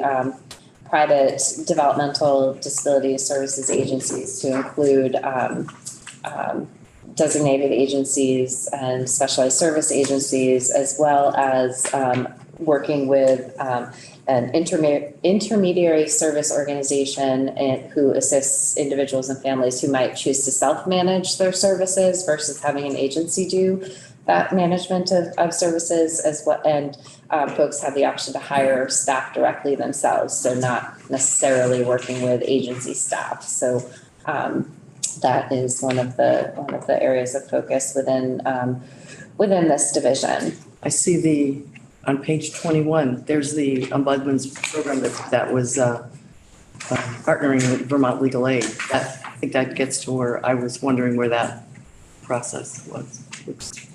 private developmental disability services agencies to include designated agencies and specialized service agencies, as well as working with an intermediary service organization who assists individuals and families who might choose to self-manage their services versus having an agency do that management of services as well. And folks have the option to hire staff directly themselves, so not necessarily working with agency staff. So that is one of the areas of focus within this division. I see on page 21, there's the ombudsman's program that was partnering with Vermont Legal Aid. I think that gets to where I was wondering where that process was. Oops.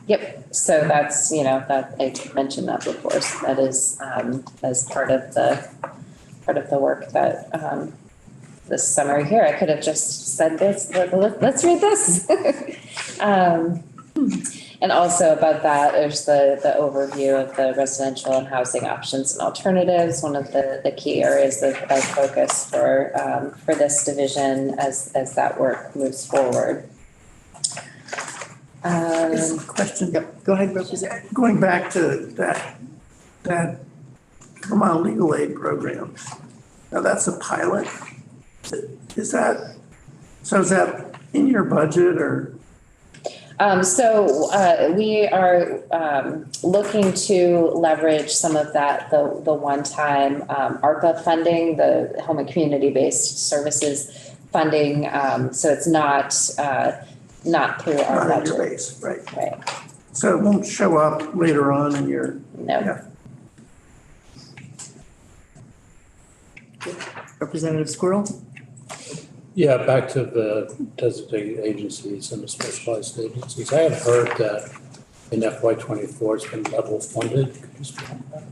Yep, so that's, that I mentioned that before, so that is as part of the work that this summary here, I could have just said this, let's read this. And also about that, there's the overview of the residential and housing options and alternatives, one of the key areas of focus for this division as that work moves forward. Question. Yep, go ahead, Representative. Going back to that Vermont Legal Aid program. Now that's a pilot. Is that in your budget or? So we are looking to leverage some of that, the one-time ARPA funding, the home and community-based services funding. So it's not through our Not budget. in your base, right? Right. So it won't show up later on in your. No. Yeah. Representative Squirrel? Yeah, back to the designated agencies and the specialized agencies. I have heard that in FY '24, it's been level funded. Could you speak on that?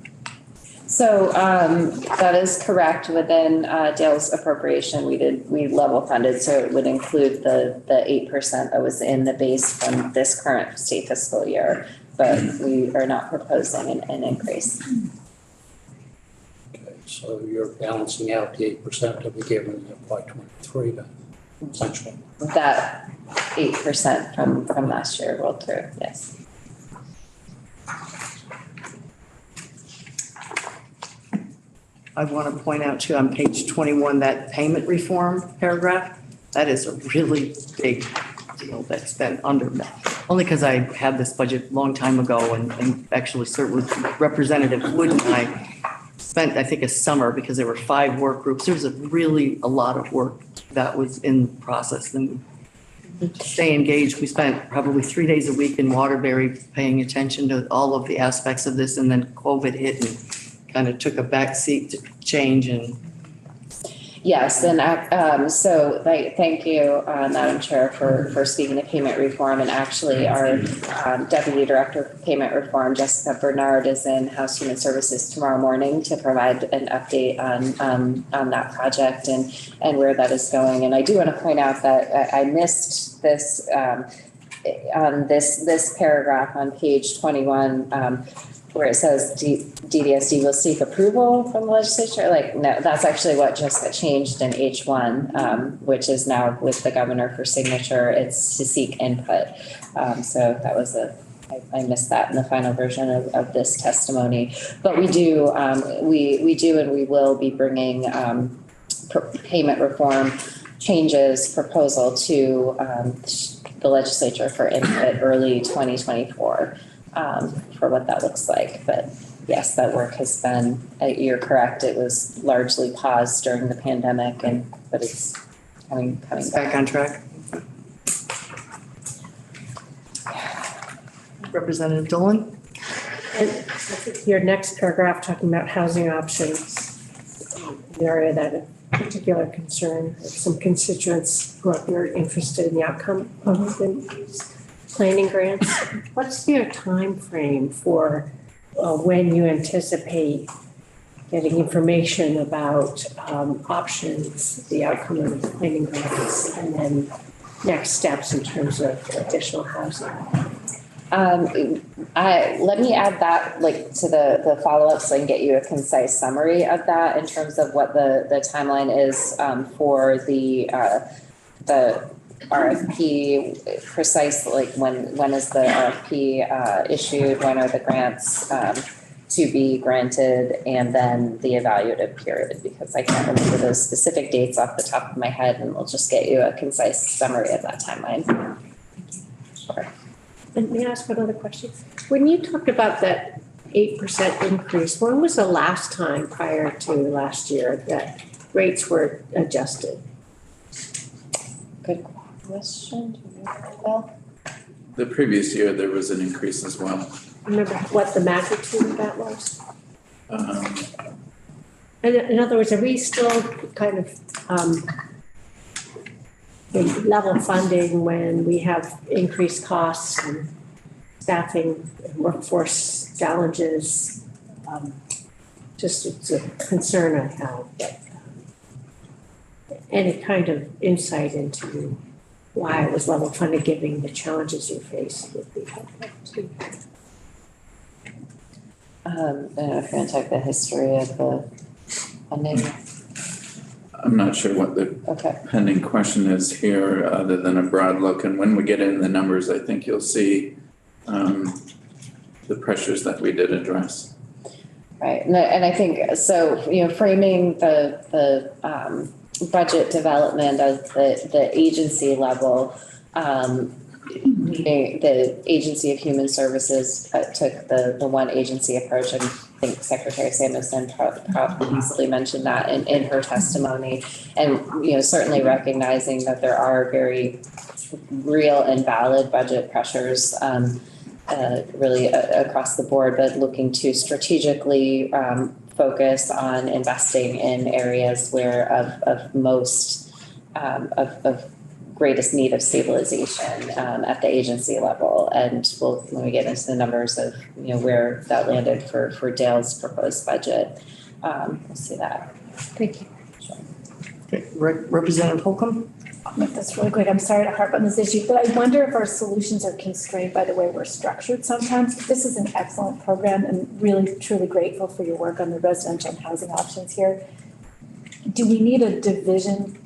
So that is correct. Within Dale's appropriation, we level funded, so it would include the 8% that was in the base from this current state fiscal year, but we are not proposing an increase. Okay, so you're balancing out the 8% that we gave in FY '23 then, essentially. That 8% from last year rolled through, yes. I want to point out too, on page 21, that payment reform paragraph, that is a really big deal that's been under me. Only because I had this budget a long time ago and actually served with Representative Wood and I spent, I think, a summer because there were 5 work groups. There was a lot of work that was in process. And to stay engaged, we spent probably 3 days a week in Waterbury paying attention to all of the aspects of this, and then COVID hit and kind of took a back seat to change. And yes, and so thank you, Madam Chair, for speaking to payment reform. And actually, our Deputy Director of Payment Reform, Jessica Bernard, is in House Human Services tomorrow morning to provide an update on that project and where that is going. And I do want to point out that I missed this on this paragraph on page 21. Where it says DDSD will seek approval from the legislature. Like, no, that's actually what just got changed in H1, which is now with the governor for signature. It's to seek input. So that was I missed that in the final version of this testimony. But we do, we do and we will be bringing payment reform changes proposal to the legislature for input early 2024. For what that looks like. But yes, that work has been, you're correct, it was largely paused during the pandemic, but it's coming back on track. Representative Dolan? And I think your next paragraph talking about housing options, an area that of particular concern, some constituents who are very interested in the outcome of the planning grants. What's your time frame for when you anticipate getting information about options, the outcome of the planning grants, and then next steps in terms of additional housing. Let me add that to the follow-up so I can get you a concise summary of that in terms of what the timeline is for the RFP, precise, when is the RFP issued, when are the grants to be granted, and then the evaluative period, because I can't remember those specific dates off the top of my head, and we'll just get you a concise summary of that timeline. Sure. And may I ask another question? When you talked about that 8% increase, when was the last time prior to last year that rates were adjusted? Good question. Do you remember, Bill? The previous year, there was an increase as well. Remember what the magnitude of that was? Um, In other words, are we still kind of in level funding when we have increased costs and staffing, workforce challenges? Just it's a concern I have, but any kind of insight into why it was level funded, given the challenges you face would be helpful too. I don't know if you're going to take the history of the funding. I'm not sure what the pending question is here, other than a broad look. And when we get into the numbers, I think you'll see the pressures that we did address. Right, and I think, so, framing the budget development as the agency level, the Agency of Human Services took the one agency approach, and I think Secretary Samuelson probably mentioned that in her testimony, and certainly recognizing that there are very real and valid budget pressures really across the board, but looking to strategically focus on investing in areas where of most of greatest need of stabilization at the agency level. And when we get into the numbers of where that landed for Dale's proposed budget, we'll see that. Thank you. Sure. Okay, Representative Holcomb? I'll make this really quick. I'm sorry to harp on this issue, but I wonder if our solutions are constrained by the way we're structured sometimes. This is an excellent program and really truly grateful for your work on the residential and housing options here. Do we need a division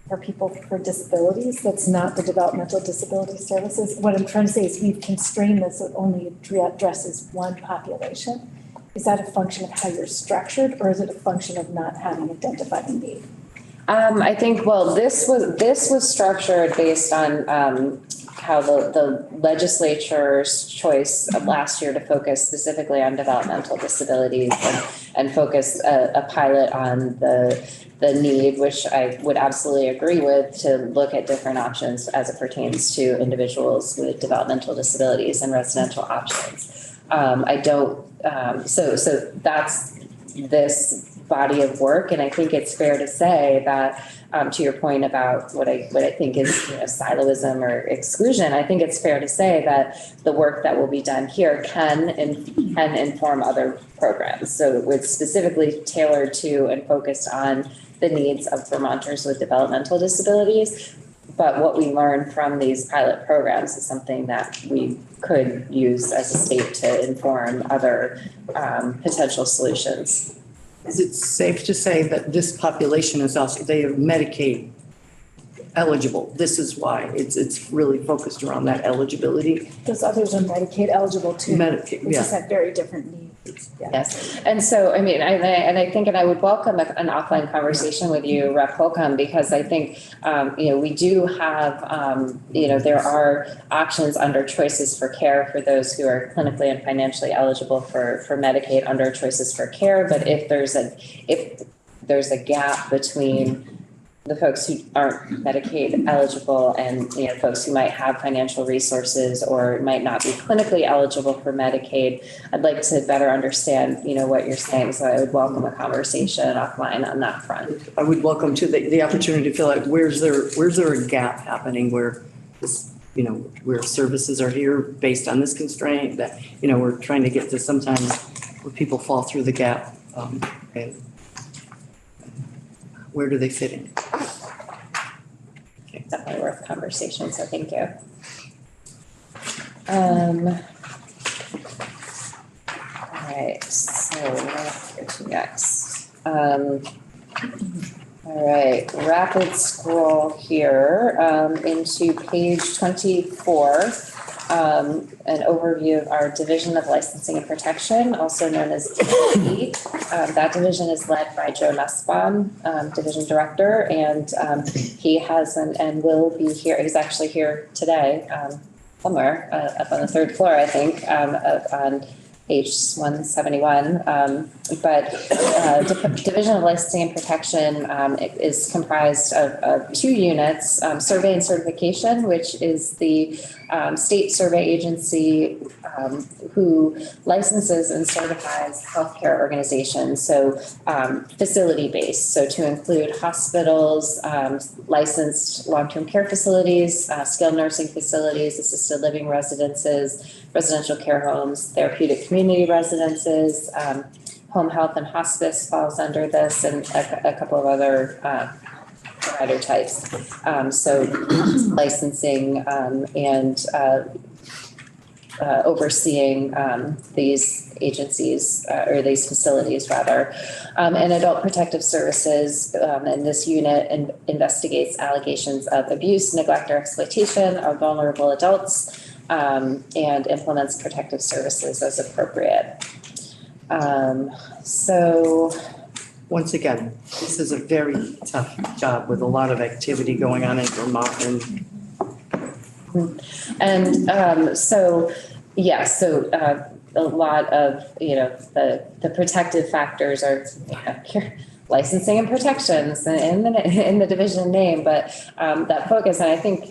for people for disabilities that's not the developmental disability services? What I'm trying to say is we've constrained this so it only addresses one population. Is that a function of how you're structured, or is it a function of not having identified a need? I think, this was structured based on how the legislature's choice of last year to focus specifically on developmental disabilities and focus a pilot on the need, which I would absolutely agree with, to look at different options as it pertains to individuals with developmental disabilities and residential options. So that's this body of work, and I think it's fair to say that to your point about what I think is siloism or exclusion, I think it's fair to say that the work that will be done here can inform other programs. So it's specifically tailored to and focused on the needs of Vermonters with developmental disabilities. But what we learn from these pilot programs is something that we could use as a state to inform other potential solutions. Is it safe to say that this population is also, they are Medicaid eligible? This is why it's really focused around that eligibility. Those others are Medicaid eligible too. Medicaid, We yeah. just have very different needs. Yeah. Yes, and so, I mean, I think, and I would welcome an offline conversation with you, Rep. Holcomb, because I think, we do have, there are options under Choices for Care for those who are clinically and financially eligible for Medicaid under Choices for Care. But if there's a gap between the folks who aren't Medicaid eligible and, folks who might have financial resources or might not be clinically eligible for Medicaid, I'd like to better understand, what you're saying. So I would welcome a conversation offline on that front. I would welcome to the opportunity to feel like where's there a gap happening where this, where services are here based on this constraint that, we're trying to get to sometimes where people fall through the gap. And where do they fit in? Definitely worth conversation, so thank you. All right, so what get to next? All right, rapid scroll here into page 24. An overview of our Division of Licensing and Protection, also known as DLP. That division is led by Joe Nussbaum, Division Director, and he has and will be here. He's actually here today, somewhere up on the third floor, I think, on page 171. But Division of Licensing and Protection is comprised of two units, Survey and Certification, which is the state survey agency who licenses and certifies healthcare organizations, so facility-based, so to include hospitals, licensed long-term care facilities, skilled nursing facilities, assisted living residences, residential care homes, therapeutic community residences, home health and hospice falls under this, and a couple of other provider types. So licensing and overseeing these agencies or these facilities rather. And Adult Protective Services, and this unit investigates allegations of abuse, neglect, or exploitation of vulnerable adults, and implements protective services as appropriate. So Once again, this is a very tough job with a lot of activity going on in Vermont and so a lot of, the protective factors are licensing and protections in the division name, but that focus, and I think,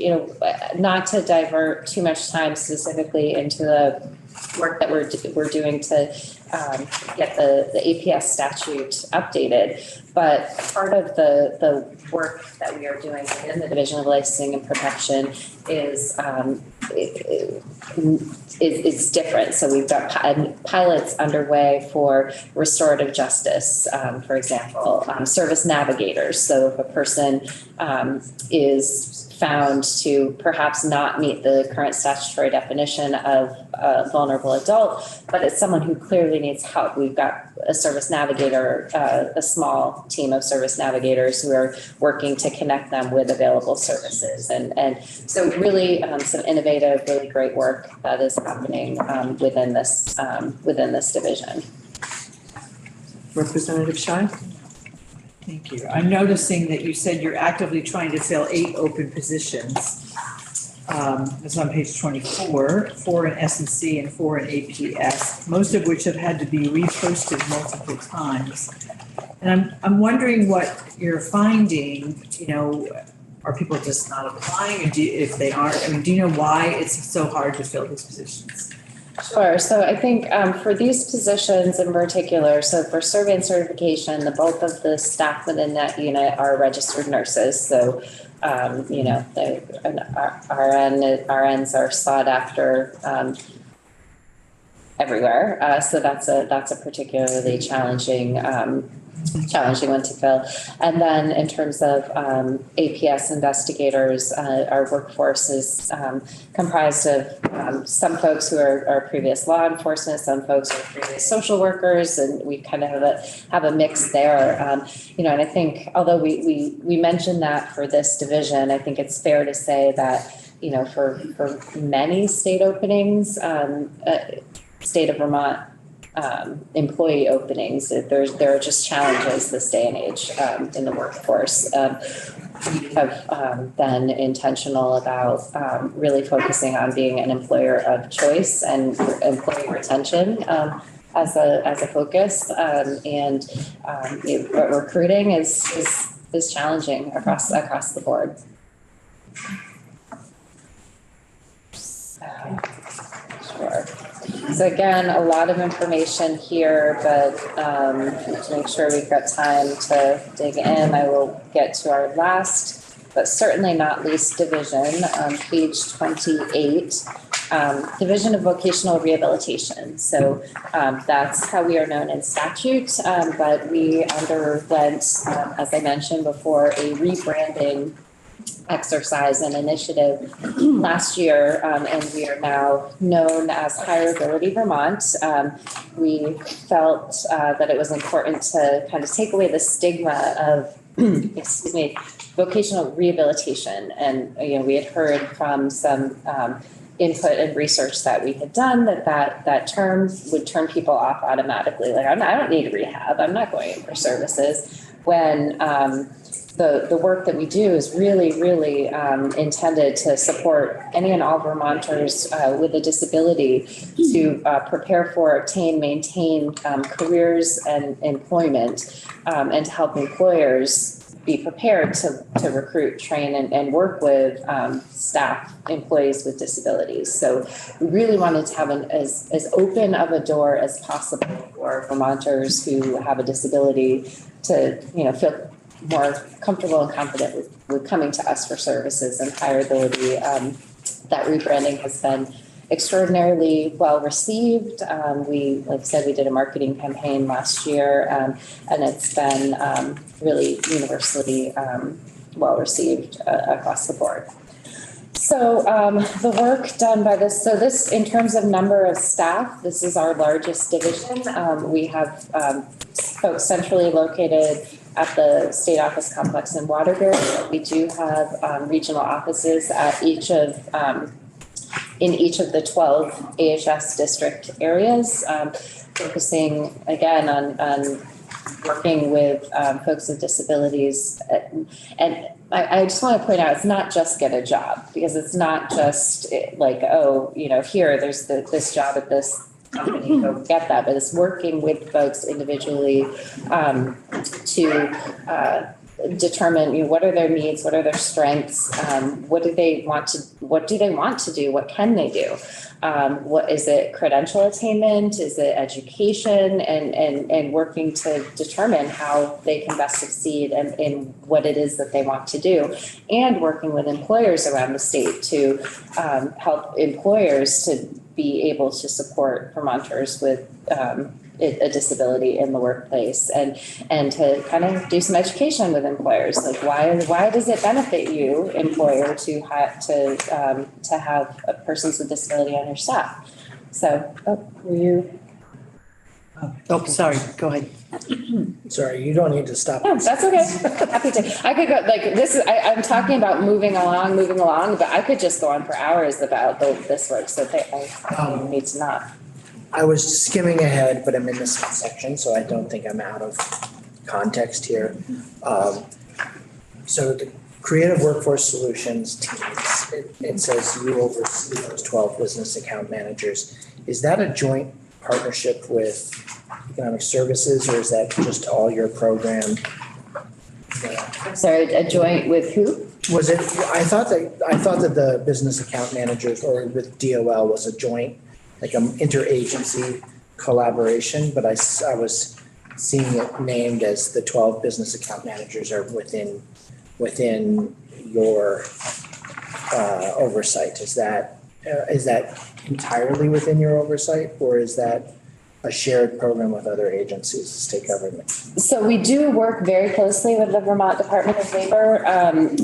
not to divert too much time specifically into the work that we're doing to get the APS statute updated, but part of the work that we are doing within the Division of Licensing and Protection is different. So we've got pilots underway for restorative justice, for example, service navigators. So if a person is found to perhaps not meet the current statutory definition of a vulnerable adult, but it's someone who clearly needs help. We've got a service navigator, a small team of service navigators who are working to connect them with available services. And so really some innovative, really great work that is happening within this division. Representative Shine? Thank you. I'm noticing that you said you're actively trying to fill 8 open positions. It's on page 24, 4 in S&C and 4 in APS, most of which have had to be reposted multiple times. And I'm wondering what you're finding, are people just not applying? Or if they aren't, do you know why it's so hard to fill these positions? Sure. So I think for these positions in particular, so for survey and certification, the bulk of the staff within that unit are registered nurses. So, the RNs are sought after everywhere. So that's a particularly challenging one to fill. And then in terms of APS investigators, our workforce is comprised of some folks who are previous law enforcement, some folks who are previous social workers, and we kind of have a mix there. And I think although we mentioned that for this division, I think it's fair to say that, for many state openings, state of Vermont employee openings, there are just challenges this day and age in the workforce. We have been intentional about really focusing on being an employer of choice and employee retention as a focus. And recruiting is challenging across the board. Sure. So again, a lot of information here, but to make sure we've got time to dig in, I will get to our last, but certainly not least division on page 28. Division of Vocational Rehabilitation. So that's how we are known in statute, but we underwent, as I mentioned before, a rebranding exercise and initiative last year, and we are now known as Higher Ability Vermont. We felt that it was important to kind of take away the stigma of, excuse me, vocational rehabilitation. And, we had heard from some input and research that we had done that term would turn people off automatically. Like, I don't need rehab. I'm not going in for services. When the work that we do is really, really intended to support any and all Vermonters with a disability to prepare for, obtain, maintain careers and employment, and to help employers be prepared to recruit, train, and work with staff, employees with disabilities. So we really wanted to have as open of a door as possible for Vermonters who have a disability to, feel more comfortable and confident with coming to us for services and Higher Ability. That rebranding has been extraordinarily well received. We, like I said, we did a marketing campaign last year, and it's been really universally well received across the board. So the work done by this, in terms of number of staff, this is our largest division. We have folks centrally located at the state office complex in Waterbury. We do have regional offices at in each of the 12 AHS district areas, focusing again on working with folks with disabilities. And I just want to point out, it's not just get a job, because it's not just like, here, there's this job at this company, go get that, but it's working with folks individually to determine, what are their needs, what are their strengths, what do they want to do, what can they do, what is it, credential attainment, is it education, and working to determine how they can best succeed in what it is that they want to do, and working with employers around the state to help employers to be able to support Vermonters with a disability in the workplace, and to kind of do some education with employers, like why does it benefit you, employer, to have persons with disability on your staff? So, were you? Oh, sorry, go ahead. Sorry, you don't need to stop. No, that's okay. Happy to. I could go like this. I'm talking about moving along, but I could just go on for hours about this work. So I need to not. I was skimming ahead, but I'm in this section, so I don't think I'm out of context here. So the Creative Workforce Solutions teams, it says you oversee those 12 business account managers. Is that a joint partnership with Economic Services, or is that just all your program? Sorry, a joint with who? Was it? I thought that the business account managers, or with DOL, was a joint, like an interagency collaboration, but I was seeing it named as the 12 business account managers are within your oversight. Is that entirely within your oversight, or is that a shared program with other agencies, state government? So we do work very closely with the Vermont Department of Labor,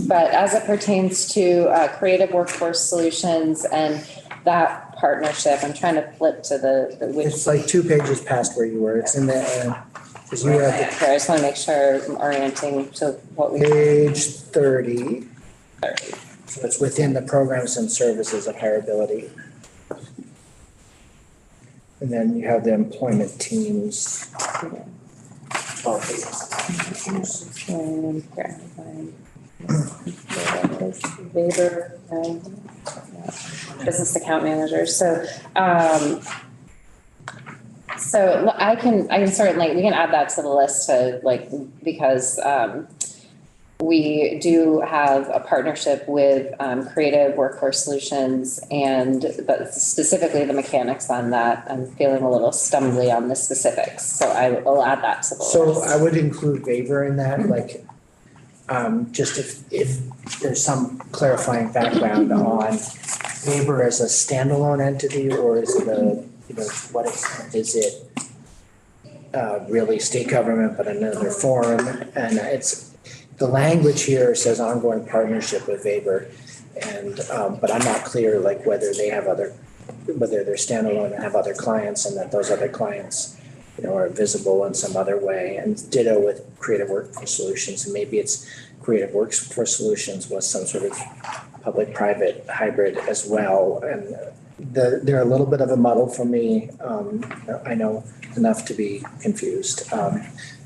but as it pertains to Creative Workforce Solutions and that partnership, I'm trying to flip to the which. It's like 2 pages past where you were. It's in the, because you have I just want to make sure I'm orienting to what we. page 30. So it's within the programs and services of Higher Ability. And then you have the employment teams. Labor and business account managers. So I can certainly, we can add that to the list to because we do have a partnership with Creative Workforce Solutions, but specifically the mechanics on that, I'm feeling a little stumbly on the specifics. So I will add that to the list. So I would include waiver in that, just if there's some clarifying background on Faber as a standalone entity, or is it a, what is it? Really state government, but another form, and the language here says ongoing partnership with Faber. And, but I'm not clear like whether they're standalone and have other clients and that those other clients, are visible in some other way. And ditto with Creative Workforce Solutions, and maybe it's Creative Workforce Solutions with some sort of public-private hybrid as well. And they're a little bit of a muddle for me. I know enough to be confused.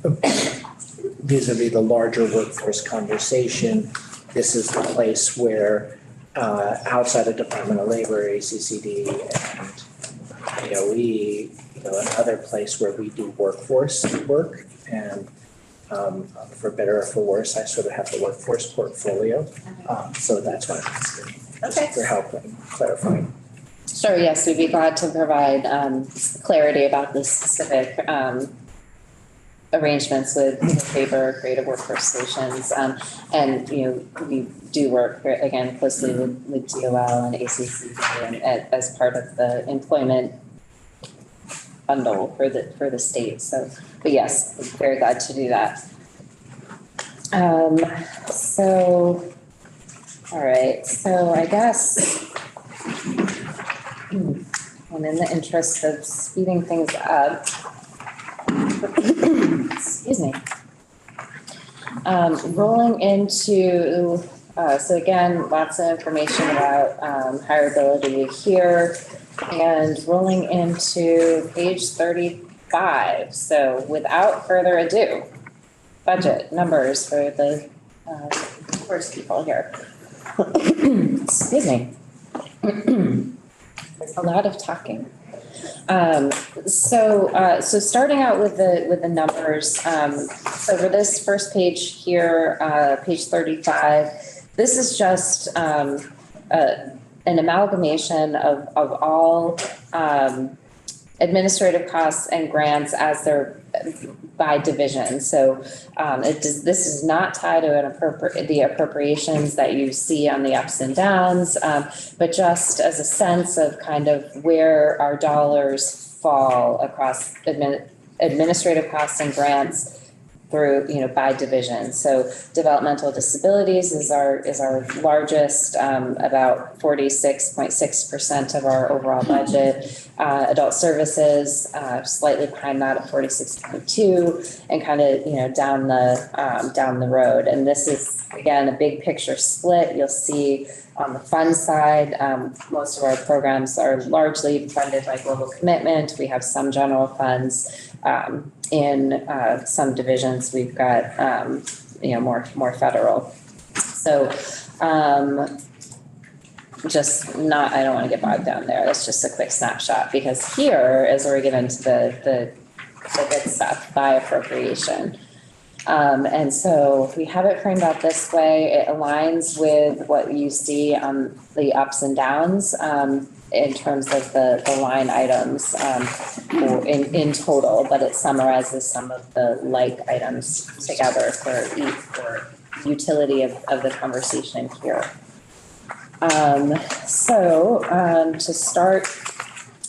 Vis-a-vis the larger workforce conversation, this is the place where outside of Department of Labor, ACCD, and DOE, another place where we do workforce work. And for better or for worse, I sort of have the workforce portfolio. So that's why I'm asking for help in clarifying. Sure, yes, we'd be glad to provide clarity about the specific arrangements with Faber, Creative Workforce Solutions. And, we do work, again, closely with DOL and ACCD and as part of the employment bundle for the state. So, but yes, very glad to do that. All right, so I guess, and in the interest of speeding things up, excuse me, rolling into, so again, lots of information about hireability here, and rolling into page 35. So without further ado, budget numbers for the first people here. Excuse me. A lot of talking. So starting out with the numbers. So for this first page here, page 35, this is just an amalgamation of all administrative costs and grants as they're by division. So this is not tied to the appropriations that you see on the ups and downs, but just as a sense of kind of where our dollars fall across administrative costs and grants through, by division. So developmental disabilities is our largest, about 46.6% of our overall budget. Adult services, slightly behind that at 46.2, and kind of, down the road. And this is, again, a big picture split. You'll see on the fund side, most of our programs are largely funded by Global Commitment. We have some general funds. In some divisions, we've got more federal. So just not, I don't want to get bogged down there. That's just a quick snapshot, because here is where we get into the good stuff by appropriation. And so we have it framed out this way. It aligns with what you see on the ups and downs in terms of the line items in total, but it summarizes some of the like items together for utility of the conversation here. To start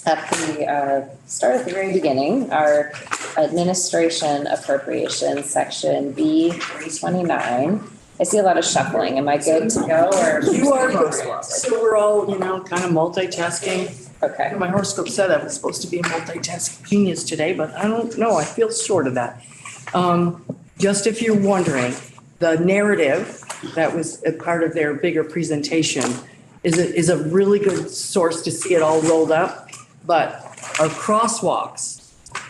at the very beginning, our administration appropriations section B329. I see a lot of shuffling. Am I good to go, or? You are good. So we're all, kind of multitasking. Okay. My horoscope said I was supposed to be a multitasking genius today, but I don't know. I feel short of that. Just if you're wondering, the narrative that was a part of their bigger presentation is a really good source to see it all rolled up. But our crosswalks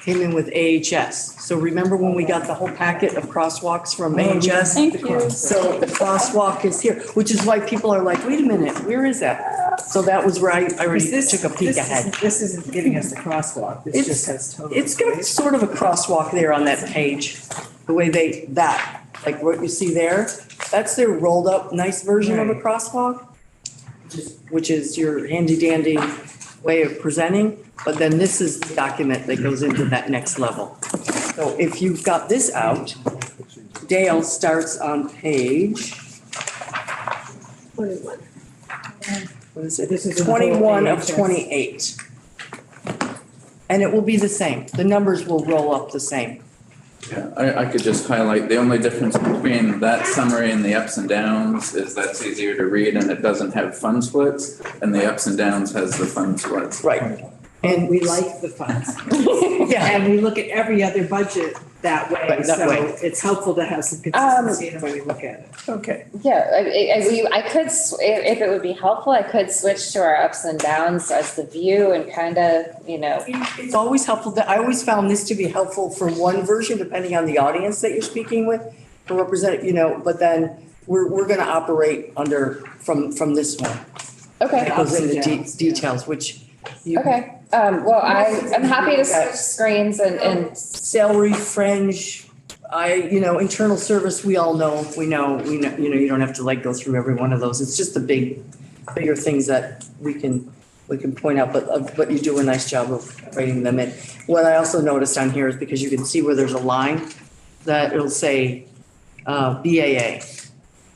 came in with AHS. So remember when we got the whole packet of crosswalks from AHS? Thank you. So the crosswalk is here, which is why people are like, wait a minute, where is that? So that was where I already took a peek ahead. This isn't giving us the crosswalk. This just has total. It's got sort of a crosswalk there on that page, the way like what you see there, that's their rolled up nice version of a crosswalk, which is your handy dandy way of presenting. But then this is the document that goes into that next level. So if you've got this out, Dale starts on page 21. what is it? This is in the whole 21 of AHS. 28. And it will be the same. The numbers will roll up the same. Yeah, I could just highlight, the only difference between that summary and the ups and downs is that's easier to read and it doesn't have fund splits, and the ups and downs has the fund splits. Right. And we like the funds. Yeah. And we look at every other budget that way, Right, that so way. it's helpful to have some consistency in the way we look at it. Okay. Yeah, I could, if it would be helpful, I could switch to our ups and downs as the view and kind of, It's always helpful, I always found this to be helpful for one version, depending on the audience that you're speaking with, to represent, but then we're gonna operate from this one. okay, It goes into Ups and downs, details, which you. okay. Well, I'm happy to switch screens and, Salary, fringe, internal service, we all know, we know, you don't have to go through every one of those. It's just the bigger things that we can point out, but you do a nice job of writing them in. What I also noticed on here is because you can see where there's a line that it'll say, BAA.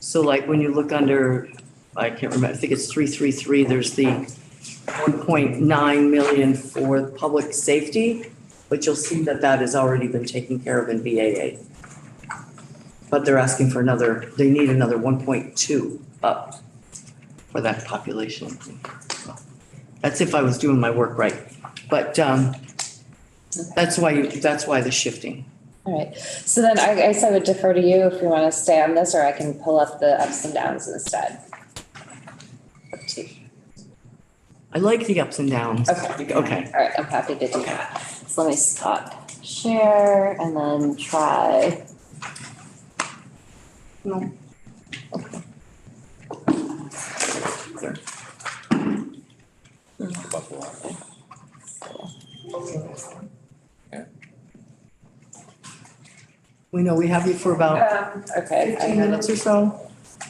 So when you look under, I can't remember, I think it's 333, there's the 1.9 million for public safety, but you'll see that has already been taken care of in BAA. But they're asking for they need another 1.2 up for that population. That's if I was doing my work right. But that's why the shifting. all right. So then I guess I would defer to you if you want to stay on this, or I can pull up the ups and downs instead. Up to you. I like the ups and downs. Okay. Okay. All right, I'm happy to do that. So let me stop share and then try. No. We know we have you for about Okay. 15 minutes or so.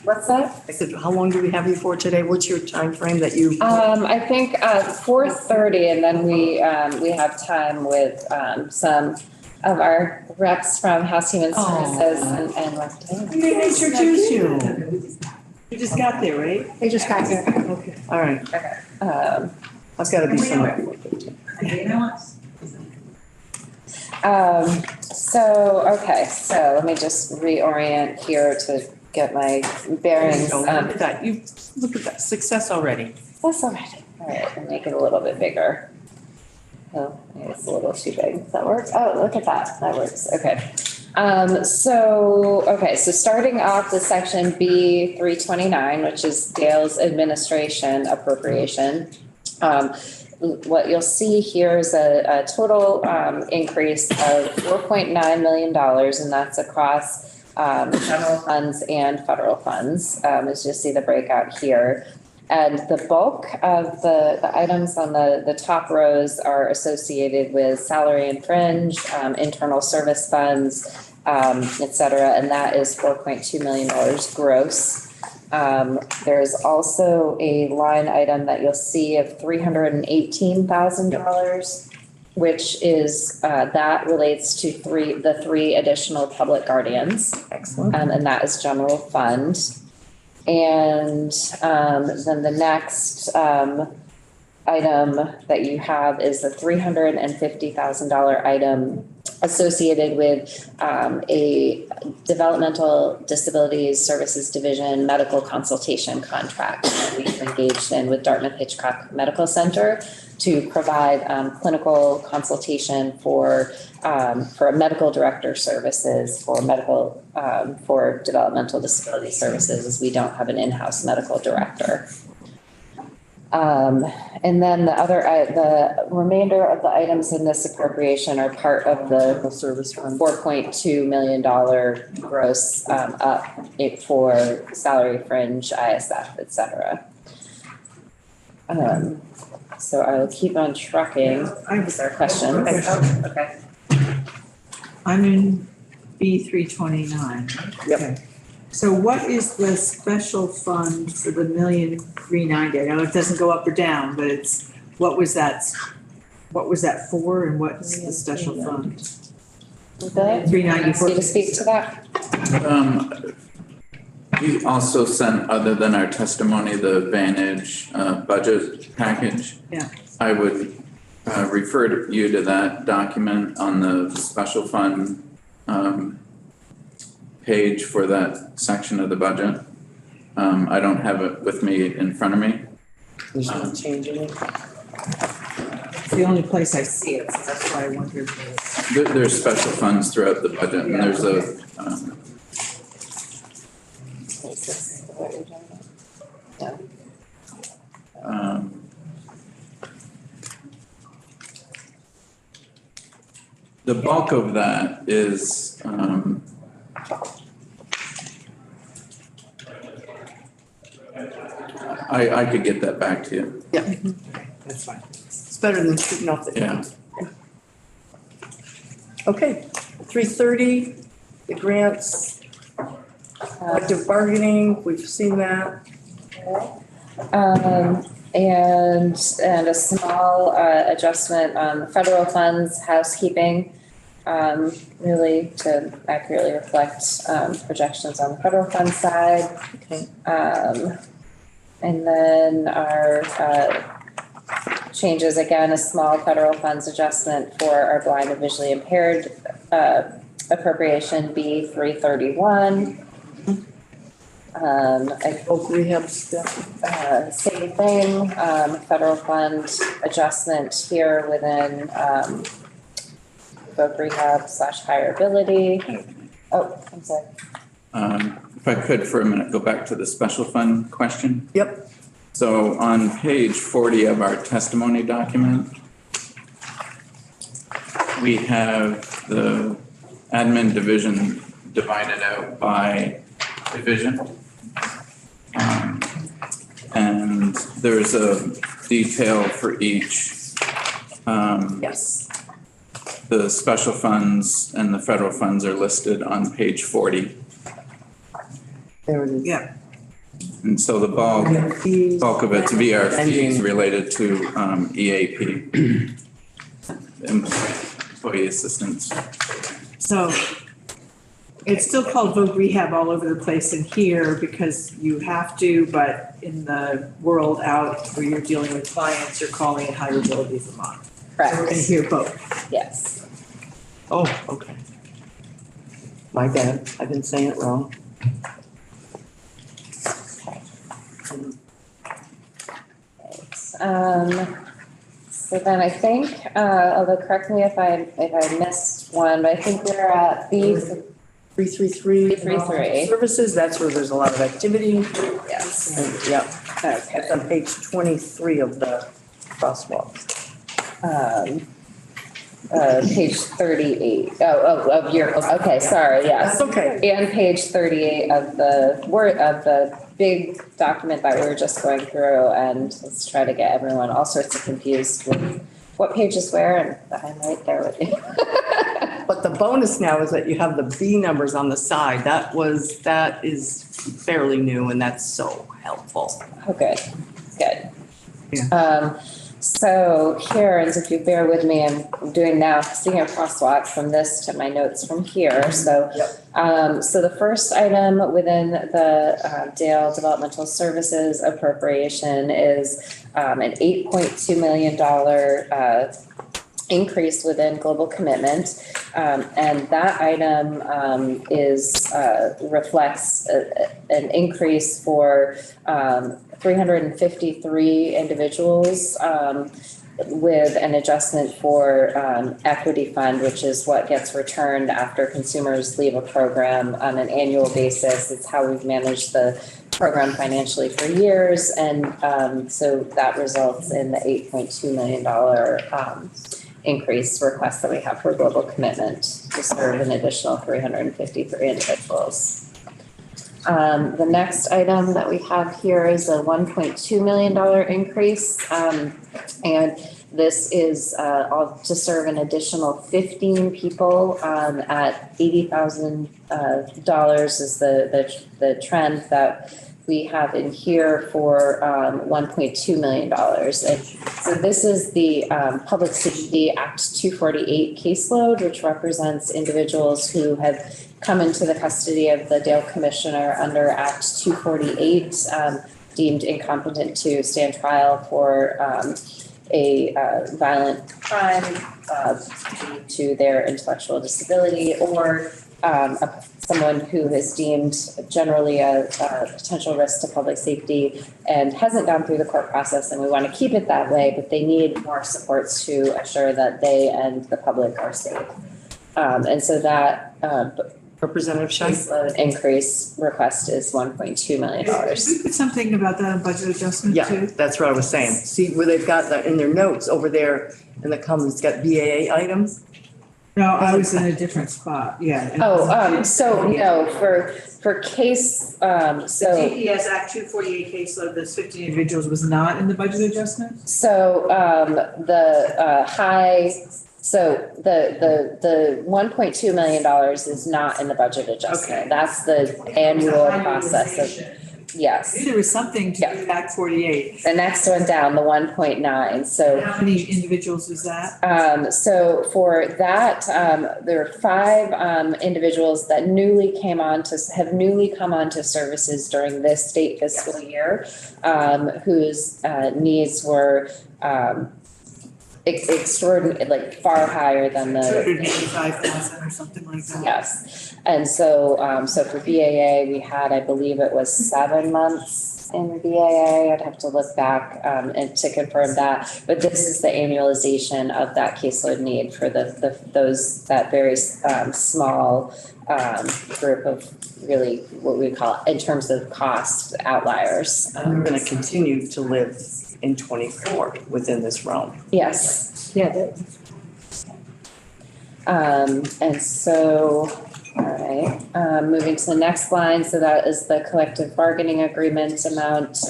What's that? I said, how long do we have you for today? What's your time frame that you? I think 4:30, and then we have time with some of our reps from House Human Services and West End. We didn't introduce you. You just got there, right? They just got here. Okay. All right. Okay. That's gotta be somewhere. So let me just reorient here to get my bearings. Look at that. Look at that. Success already. That's all right. All right, I'll make it a little bit bigger. Oh, maybe it's a little too big. Does that work? Oh, look at that. That works. Okay. So starting off with section B 329, which is Dale's administration appropriation. What you'll see here is a total increase of $4.9 million, and that's across general funds and federal funds, as you'll see the breakout here. And the bulk of the items on the top rows are associated with salary and fringe, internal service funds, et cetera, and that is $4.2 million gross. There's also a line item that you'll see of $318,000, which is, that relates to the three additional public guardians. Excellent. And that is general fund. And then the next item that you have is the $350,000 item associated with a developmental disabilities services division medical consultation contract that we've engaged in with Dartmouth Hitchcock Medical Center to provide clinical consultation for medical director services for developmental disability services, as we don't have an in-house medical director. And then the remainder of the items in this appropriation are part of the Service fund. $4.2 million gross up for salary, fringe, ISF, et cetera. So I will keep on trucking. Is there a question? Okay. I'm in B 329. Yep. So what is the special fund for the $1,390,000? I know it doesn't go up or down, but it's, what was that for, and what's the special fund? Bill, 394. you to speak to that? We also sent, other than our testimony, the Vantage budget package. Yeah. I would refer you to that document on the special fund page for that section of the budget. I don't have it with me in front of me. There's no change in it. It's the only place I see it, so that's why I wondered. There's special funds throughout the budget, and there's a, Is this what you're talking about? the bulk of that is, I could get that back to you. Yeah, that's fine. It's better than shooting off the. Yeah. Okay, 3:30, the grants, collective bargaining, we've seen that. And a small adjustment on the federal funds, housekeeping, really to accurately reflect projections on the federal fund side. Okay. And then our changes, again, a small federal funds adjustment for our blind and visually impaired appropriation B 331. Oak rehab stuff. Same thing, federal fund adjustment here within voc rehab / higher ability. Oh, I'm sorry. If I could for a minute, go back to the special fund question. Yep. So on page 40 of our testimony document, we have the admin division divided out by division. And there's a detail for each. Yes. The special funds and the federal funds are listed on page 40. There it is. Yeah. And so the bulk of it's VRFs related to EAP, employee assistance. So it's still called voc rehab all over the place in here because you have to, but in the world out where you're dealing with clients, you're calling it higher ability Vermont. Correct. So we're gonna hear both. Yes. Oh, okay. My bad, I've been saying it wrong. So then I think, although correct me if I missed one, but I think we're at B 333. 333. Services, that's where there's a lot of activity. Yes. And, yeah, Okay. it's on page 23 of the crosswalks. Page 38. Oh, of your, okay, sorry, yes. That's okay. And page 38 of the big document that we were just going through, and let's try to get everyone all sorts of confused with what page is where, and I'm right there with you. But the bonus now is that you have the B numbers on the side. That is fairly new and that's so helpful. Oh, good. Yeah. So here, and if you bear with me, I'm doing now, seeing a crosswalk from this to my notes from here. So, so the first item within the Dale Developmental Services appropriation is an $8.2 million increase within global commitment. And that item reflects an increase for 353 individuals with an adjustment for equity fund, which is what gets returned after consumers leave a program on an annual basis. It's how we've managed the program financially for years. And so that results in the $8.2 million increase request that we have for global commitment to serve an additional 353 individuals. The next item that we have here is a $1.2 million increase. And this is all to serve an additional 15 people at $80,000 is the trend that we have in here for $1.2 million. And so this is the Public Safety Act 248 caseload, which represents individuals who have come into the custody of the Dale Commissioner under Act 248, deemed incompetent to stand trial for a violent crime due to their intellectual disability, or someone who is deemed generally a potential risk to public safety and hasn't gone through the court process, and we want to keep it that way, but they need more supports to assure that they and the public are safe. And so that Representative Shine? caseload increase request is $1.2 million. Did we put something about that in budget adjustment too? Yeah, that's what I was saying. See where they've got that in their notes over there in the comments, it's got BAA items. No, I was in a different spot, yeah. So no, for case, The so. DPS Act 248 caseload, those 15 individuals was not in the budget adjustment? So, the $1.2 million is not in the budget adjustment. Okay. That's the annual process of, yes. There was something to do with Act 48. The next one down, the 1.9, so. How many individuals was that? So for that, there are 5 individuals that have newly come onto services during this state fiscal year, whose needs were extraordinary, like far higher than the. 285,000 or something like that. Yes, and so for BAA, we had, I believe it was 7 months in BAA. I'd have to look back and to confirm that. But this is the annualization of that caseload need for that very small group of really what we call in terms of cost outliers. We're going to continue to live in 24 within this realm. Yes. Yeah, And so, all right, moving to the next line. So that is the collective bargaining agreement amount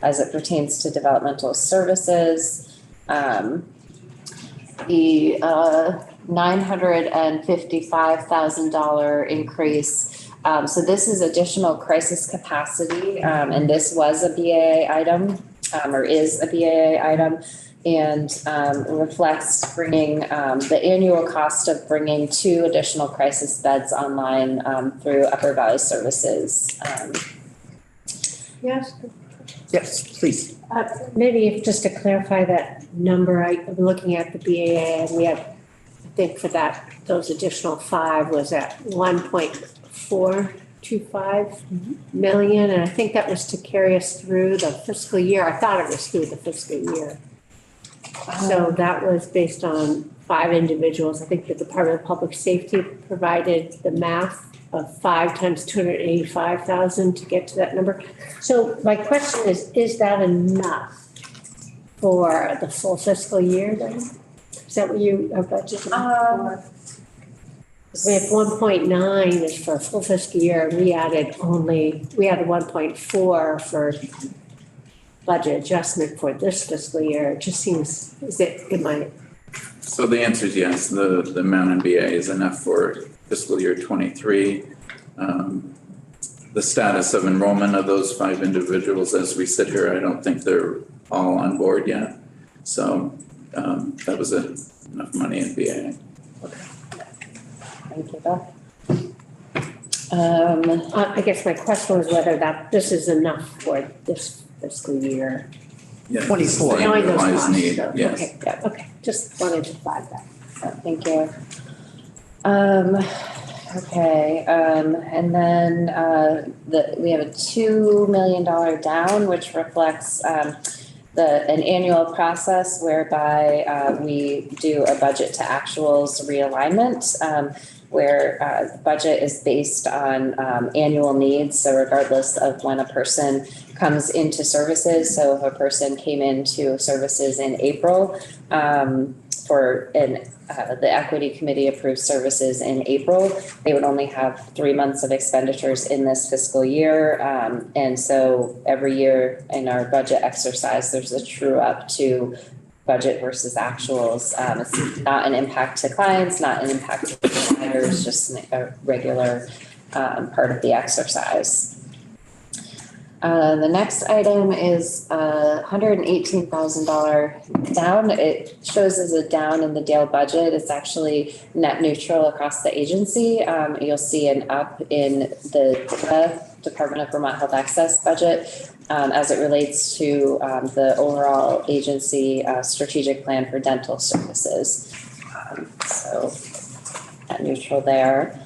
as it pertains to developmental services. The $955,000 increase. So this is additional crisis capacity, and this was a BAA item, or is a BAA item, and reflects bringing the annual cost of bringing 2 additional crisis beds online through Upper Valley Services. yes. Yes, please. Maybe if just to clarify that number, I'm looking at the BAA and we had, I think for that, those additional 5 was at 1.425 million. And I think that was to carry us through the fiscal year. I thought it was through the fiscal year. So that was based on 5 individuals. I think the Department of Public Safety provided the math of 5 times 285,000 to get to that number. So my question is that enough for the full fiscal year then? Is that what you are budgeting for? We have 1.9 is for a full fiscal year. We had 1.4 for budget adjustment for this fiscal year. It just seems, So the answer is yes, the amount in BA is enough for fiscal year 23. The status of enrollment of those 5 individuals as we sit here, I don't think they're all on board yet. So that was enough money in BA. Thank you, Beth. I guess my question was whether this is enough for this fiscal year. Yeah, 24. the Knowing those annualized costs, need, so, yes. okay, yeah, okay, just wanted to flag that. Thank you. Okay, and then we have a $2 million down, which reflects an annual process whereby we do a budget to actuals realignment, where the budget is based on annual needs. So regardless of when a person comes into services, so if a person came into services in April the equity committee approved services in April, they would only have 3 months of expenditures in this fiscal year. And so every year in our budget exercise, there's a true up to budget versus actuals. It's not an impact to clients, not an impact to providers, just a regular part of the exercise. The next item is $118,000 down. It shows as a down in the Dale budget. It's actually net neutral across the agency. You'll see an up in the Department of Vermont Health Access budget as it relates to the overall agency strategic plan for dental services. So net neutral there.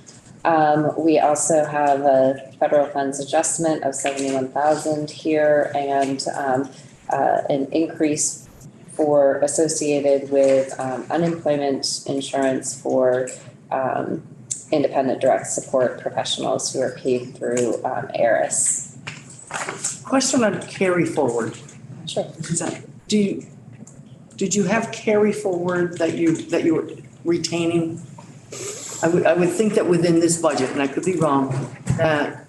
We also have a federal funds adjustment of 71,000 here and an increase associated with unemployment insurance for independent direct support professionals who are paid through ARIS. Question on carry forward. Sure. Did you have carry forward that you were retaining? I would think that within this budget, and I could be wrong, that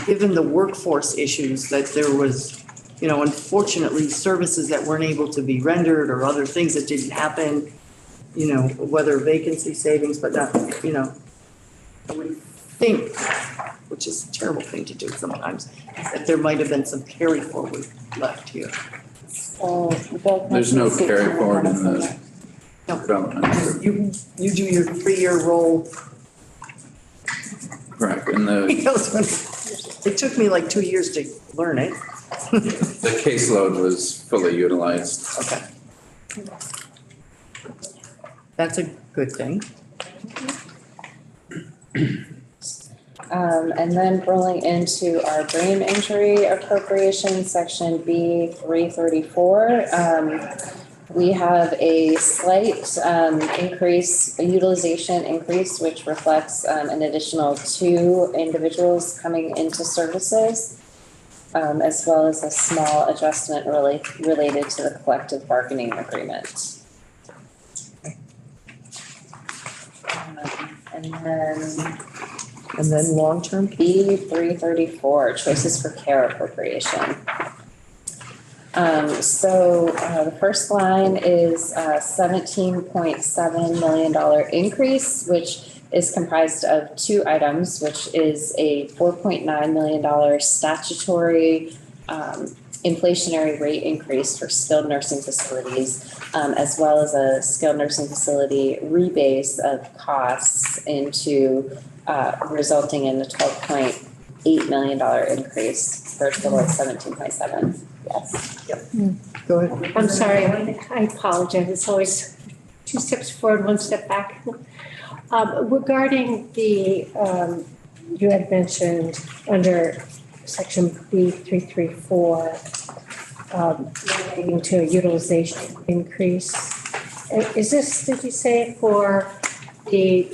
given the workforce issues, that there was, unfortunately, services that weren't able to be rendered or other things that didn't happen, whether vacancy savings, but not, I would think, which is a terrible thing to do sometimes, that there might have been some carry forward left here. There's no carry forward in the development. You do your 3-year roll. Correct, and It took me like 2 years to learn it. the caseload was fully utilized. Okay. That's a good thing. And then rolling into our brain injury appropriation, section B 334. We have a slight increase, a utilization increase, which reflects an additional 2 individuals coming into services, as well as a small adjustment related to the collective bargaining agreement. And then long-term? B 334, choices for care appropriation. The first line is a $17.7 million increase, which is comprised of 2 items, which is a $4.9 million statutory inflationary rate increase for skilled nursing facilities, as well as a skilled nursing facility rebase of costs into resulting in a $12.8 million increase for a total of 17.7. Yes. Yep. Go ahead. I'm sorry, I apologize. It's always 2 steps forward, 1 step back. Regarding the, you had mentioned under section B 334, relating to a utilization increase. Is this, did you say, for the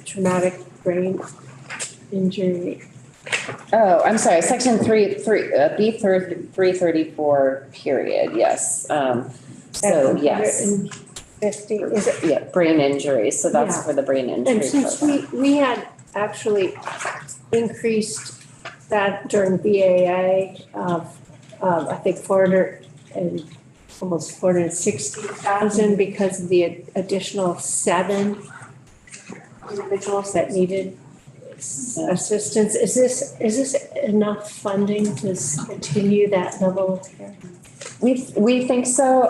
traumatic brain injury? Oh, I'm sorry, section B 334 period, yes. So yes. 50, is it? Yeah, brain injury, so that's Yeah. for the brain injury And since program. we had actually increased that during BAA of I think 400 and almost 460,000 because of the additional 7 individuals that needed assistance. Is this enough funding to continue that level of care? We think so,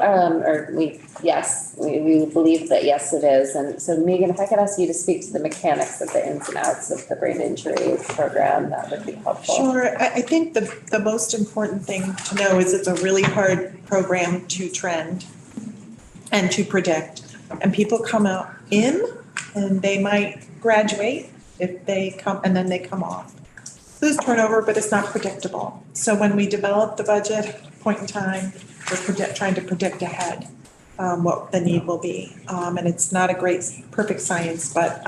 yes, we believe that yes, it is. And so Megan, if I could ask you to speak to the mechanics of the ins and outs of the brain injury program, that would be helpful. Sure. I think the most important thing to know is it's a really hard program to trend and to predict. And people come out in and they might graduate if they come and then they come off. There's turnover, but it's not predictable. So when we develop the budget, point in time, we're trying to predict ahead what the need will be. And it's not a perfect science, but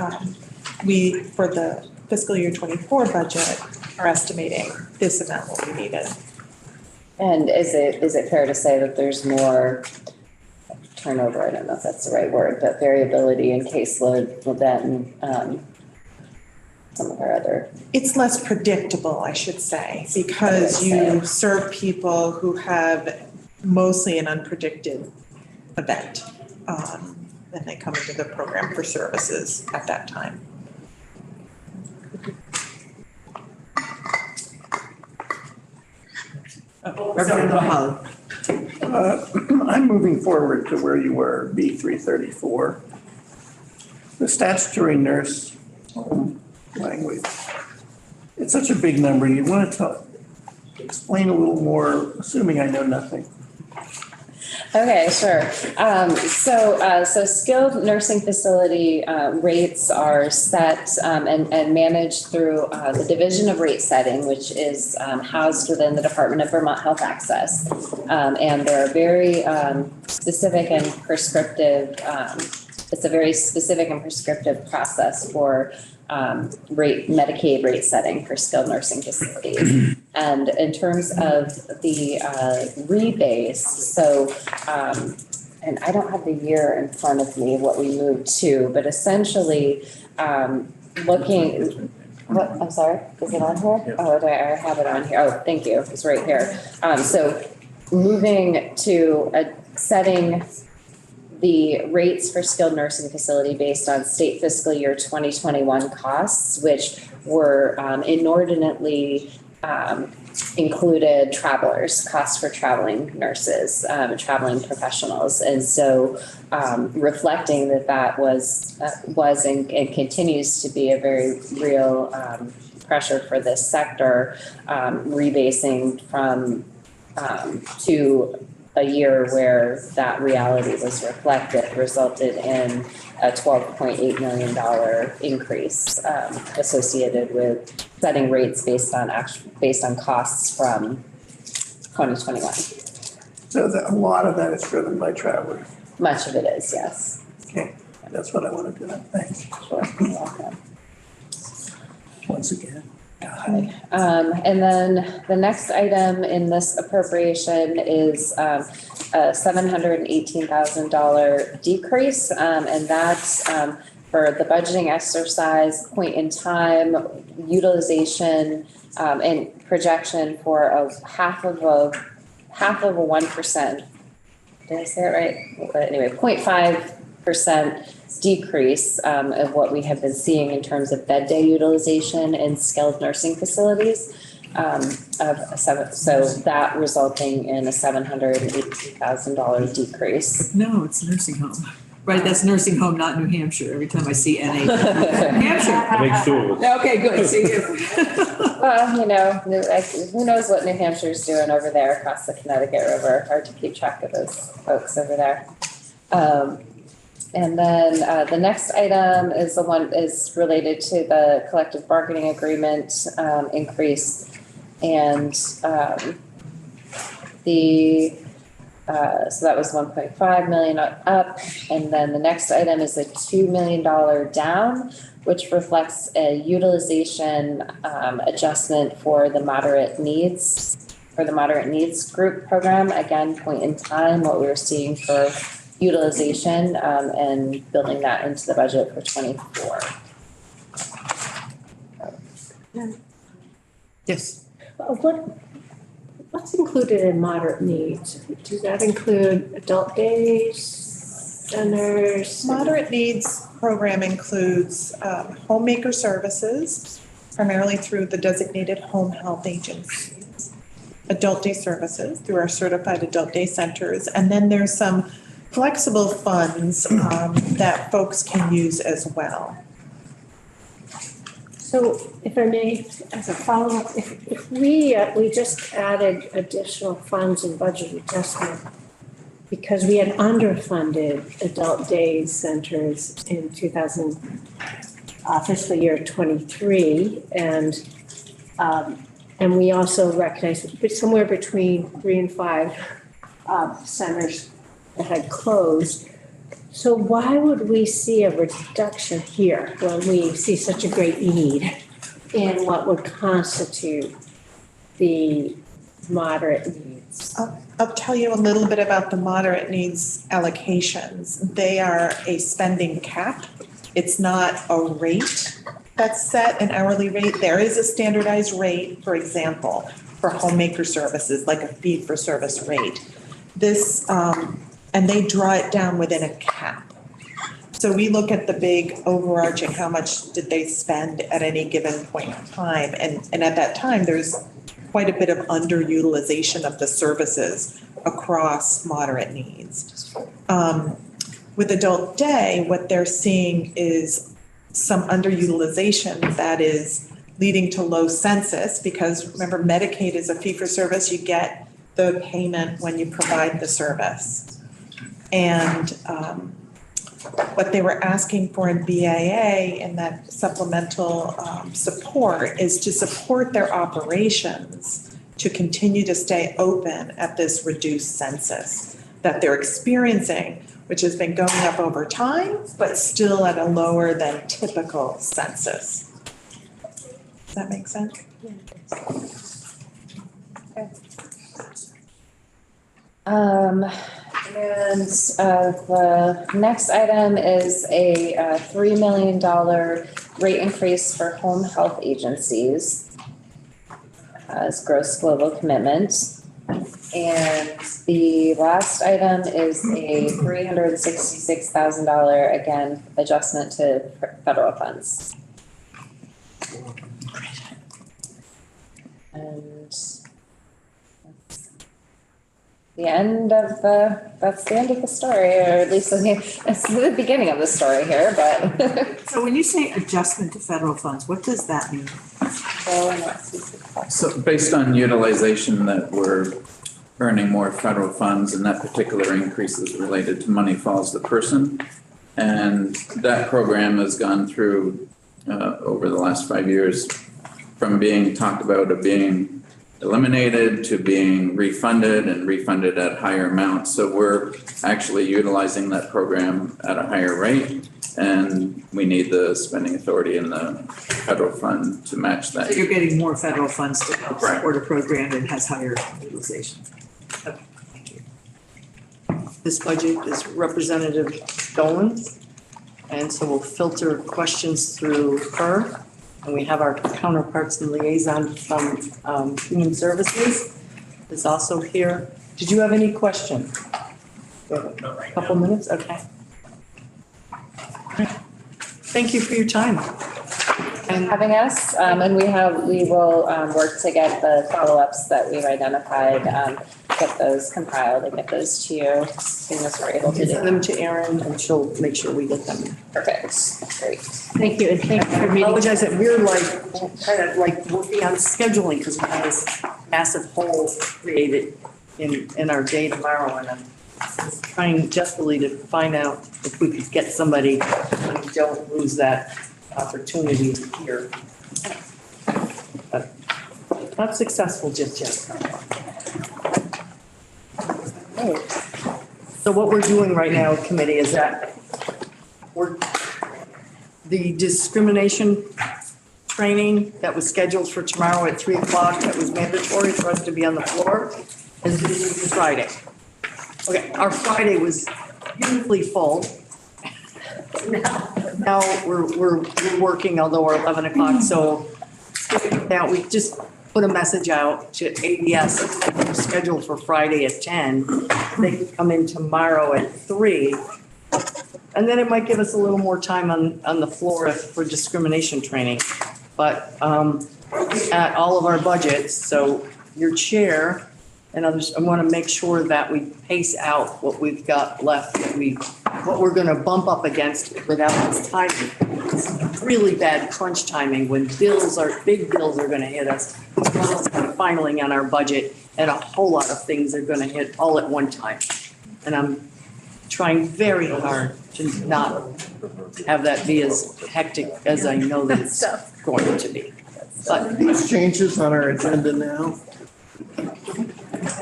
we, for the fiscal year 24 budget, are estimating this amount will be needed. And is it fair to say that there's more turnover, I don't know if that's the right word, but variability in caseload than some of our other? It's less predictable, I should say, because you serve people who have mostly an unpredicted event. And they come into the program for services at that time. Representative Holly. I'm moving forward to where you were, B 334. The statutory nurse home language. It's such a big number. You want to explain a little more, assuming I know nothing. Okay, sure. So skilled nursing facility rates are set and managed through the Division of Rate Setting, which is housed within the Department of Vermont Health Access. And they're very specific and prescriptive. It's a very specific and prescriptive process for Medicaid rate setting for skilled nursing facilities. And in terms of the rebase, so, and I don't have the year in front of me, what we moved to, but essentially looking, what, I'm sorry, is it on here? Oh, I have it on here. Oh, thank you, it's right here. So moving to setting the rates for skilled nursing facility based on state fiscal year 2021 costs, which were inordinately included travelers, costs for traveling nurses, traveling professionals. And so reflecting that was and continues to be a very real pressure for this sector, rebasing from to a year where that reality was reflected resulted in a $12.8 million increase associated with setting rates based on costs from 2021. So a lot of that is driven by travelers. Much of it is, yes. Okay, that's what I wanted to know. Thanks. Sure, you're welcome. Once again. Okay. And then the next item in this appropriation is a $718,000 decrease, and that's for the budgeting exercise point in time utilization and projection for half of a 1%. Did I say it right? But anyway, 0.5% decrease of what we have been seeing in terms of bed day utilization in skilled nursing facilities. So that resulting in a $718,000 decrease. No, it's nursing home. Right, that's nursing home, not New Hampshire. Every time I see NA. New Hampshire. Makes two of us. Okay, good, see you. Well, who knows what New Hampshire's doing over there across the Connecticut River. Hard to keep track of those folks over there. And then the next item is related to the collective bargaining agreement increase, and so that was 1.5 million up, and then the next item is a $2 million down, which reflects a utilization adjustment for the moderate needs group program. Again, point in time, what we were seeing for utilization and building that into the budget for 24. Yes. What's included in moderate needs? Does that include adult days, centers? Moderate needs program includes homemaker services, primarily through the designated home health agencies, adult day services through our certified adult day centers, and then there's some flexible funds that folks can use as well. So if I may, as a follow-up, if we just added additional funds in budget adjustment because we had underfunded adult day centers in fiscal year 23, and we also recognized somewhere between 3 and 5 centers that had closed. So why would we see a reduction here when we see such a great need in what would constitute the moderate needs? I'll tell you a little bit about the moderate needs allocations. They are a spending cap. It's not a rate that's set, an hourly rate. There is a standardized rate, for example, for homemaker services, like a fee-for-service rate. This, and they draw it down within a cap. So we look at the big overarching, how much did they spend at any given point in time? And at that time, there's quite a bit of underutilization of the services across moderate needs. With adult day, what they're seeing is some underutilization that is leading to low census, because remember, Medicaid is a fee-for-service. You get the payment when you provide the service. And what they were asking for in BAA in that supplemental support is to support their operations to continue to stay open at this reduced census that they're experiencing, which has been going up over time, but still at a lower than typical census. Does that make sense? And the next item is a $3 million rate increase for home health agencies as gross global commitment. And the last item is a $366,000, again, adjustment to federal funds. And that's the end of the story, or at least it's the beginning of the story here, but. So when you say adjustment to federal funds, what does that mean? So based on utilization that we're earning more federal funds, and that particular increase is related to money falls to person. And that program has gone through over the last 5 years from being talked about to being eliminated to being refunded and refunded at higher amounts. So we're actually utilizing that program at a higher rate, and we need the spending authority in the federal fund to match that. So you're getting more federal funds to help support a program that has higher utilization. Okay, thank you. This budget is Representative Dolan's, and so we'll filter questions through her. And we have our counterparts and liaison from Human Services is also here. Did you have any question? A couple minutes, okay. Thank you for your time. And having us, and we will work to get the follow-ups that we've identified, get those compiled and get those to you as soon as we're able to do Send them to Erin and she'll make sure we get them. Perfect, great. Thank you, and thank you for I meeting. apologize that we're kind of working on scheduling because we have this massive hole created in our day tomorrow, and I'm trying desperately to find out if we could get somebody so we don't lose that opportunity here. But not successful just yet. So what we're doing right now, committee, is that the discrimination training that was scheduled for tomorrow at 3:00, that was mandatory for us to be on the floor, is this Friday. Okay, our Friday was beautifully full. Now we're working, although we're 11 o'clock, so now we just put a message out to ABS, we're scheduled for Friday at 10. They can come in tomorrow at 3. And then it might give us a little more time on the floor for discrimination training. But at all of our budgets, so your chair and others, I want to make sure that we pace out what we've got left, what we're going to bump up against without this timing. It's really bad crunch timing when big bills are going to hit us, filing on our budget, and a whole lot of things are going to hit all at one time. And I'm trying very hard to not have that be as hectic as I know that it's going to be. But These changes on our agenda now?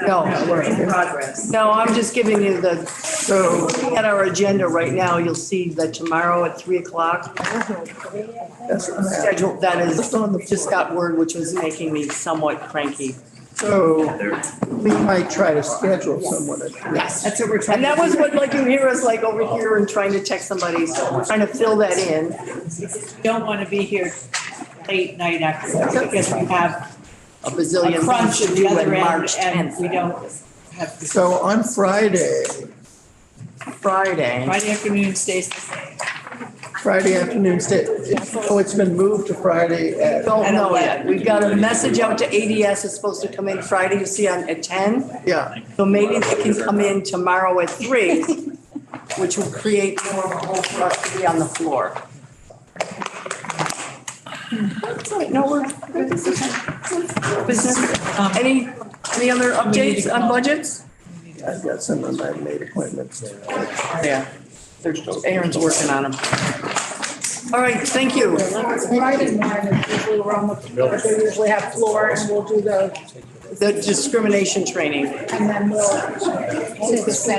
no, we're in progress. No, I'm just giving you so looking at our agenda right now, you'll see that tomorrow at 3:00, scheduled, that is, just got word, which was making me somewhat cranky. So we might try to schedule someone at. Yes. That's what we're trying And to that was do. what, like, you hear us like over here and trying to text somebody, so we're trying to fill that in. We don't want to be here late night after because we have A bazillion a crunch things at to the do other in end March and 10th. we don't have. So on Friday, Friday. Friday afternoon stays the same. Friday afternoon state. Oh, it's been moved to Friday at. Don't know yet. We've got a message out to ADS. It's supposed to come in Friday, you see at 10. Yeah. So maybe they can come in tomorrow at 3, which will create more of a hole for us to be on the floor. That's all right. No, we're business. Any other updates on budgets? I've got some of my May appointments there. Yeah. Aaron's working on them. All right, thank you. Friday morning, usually we're on the, they usually have floor and we'll do the, The discrimination training. and then we'll.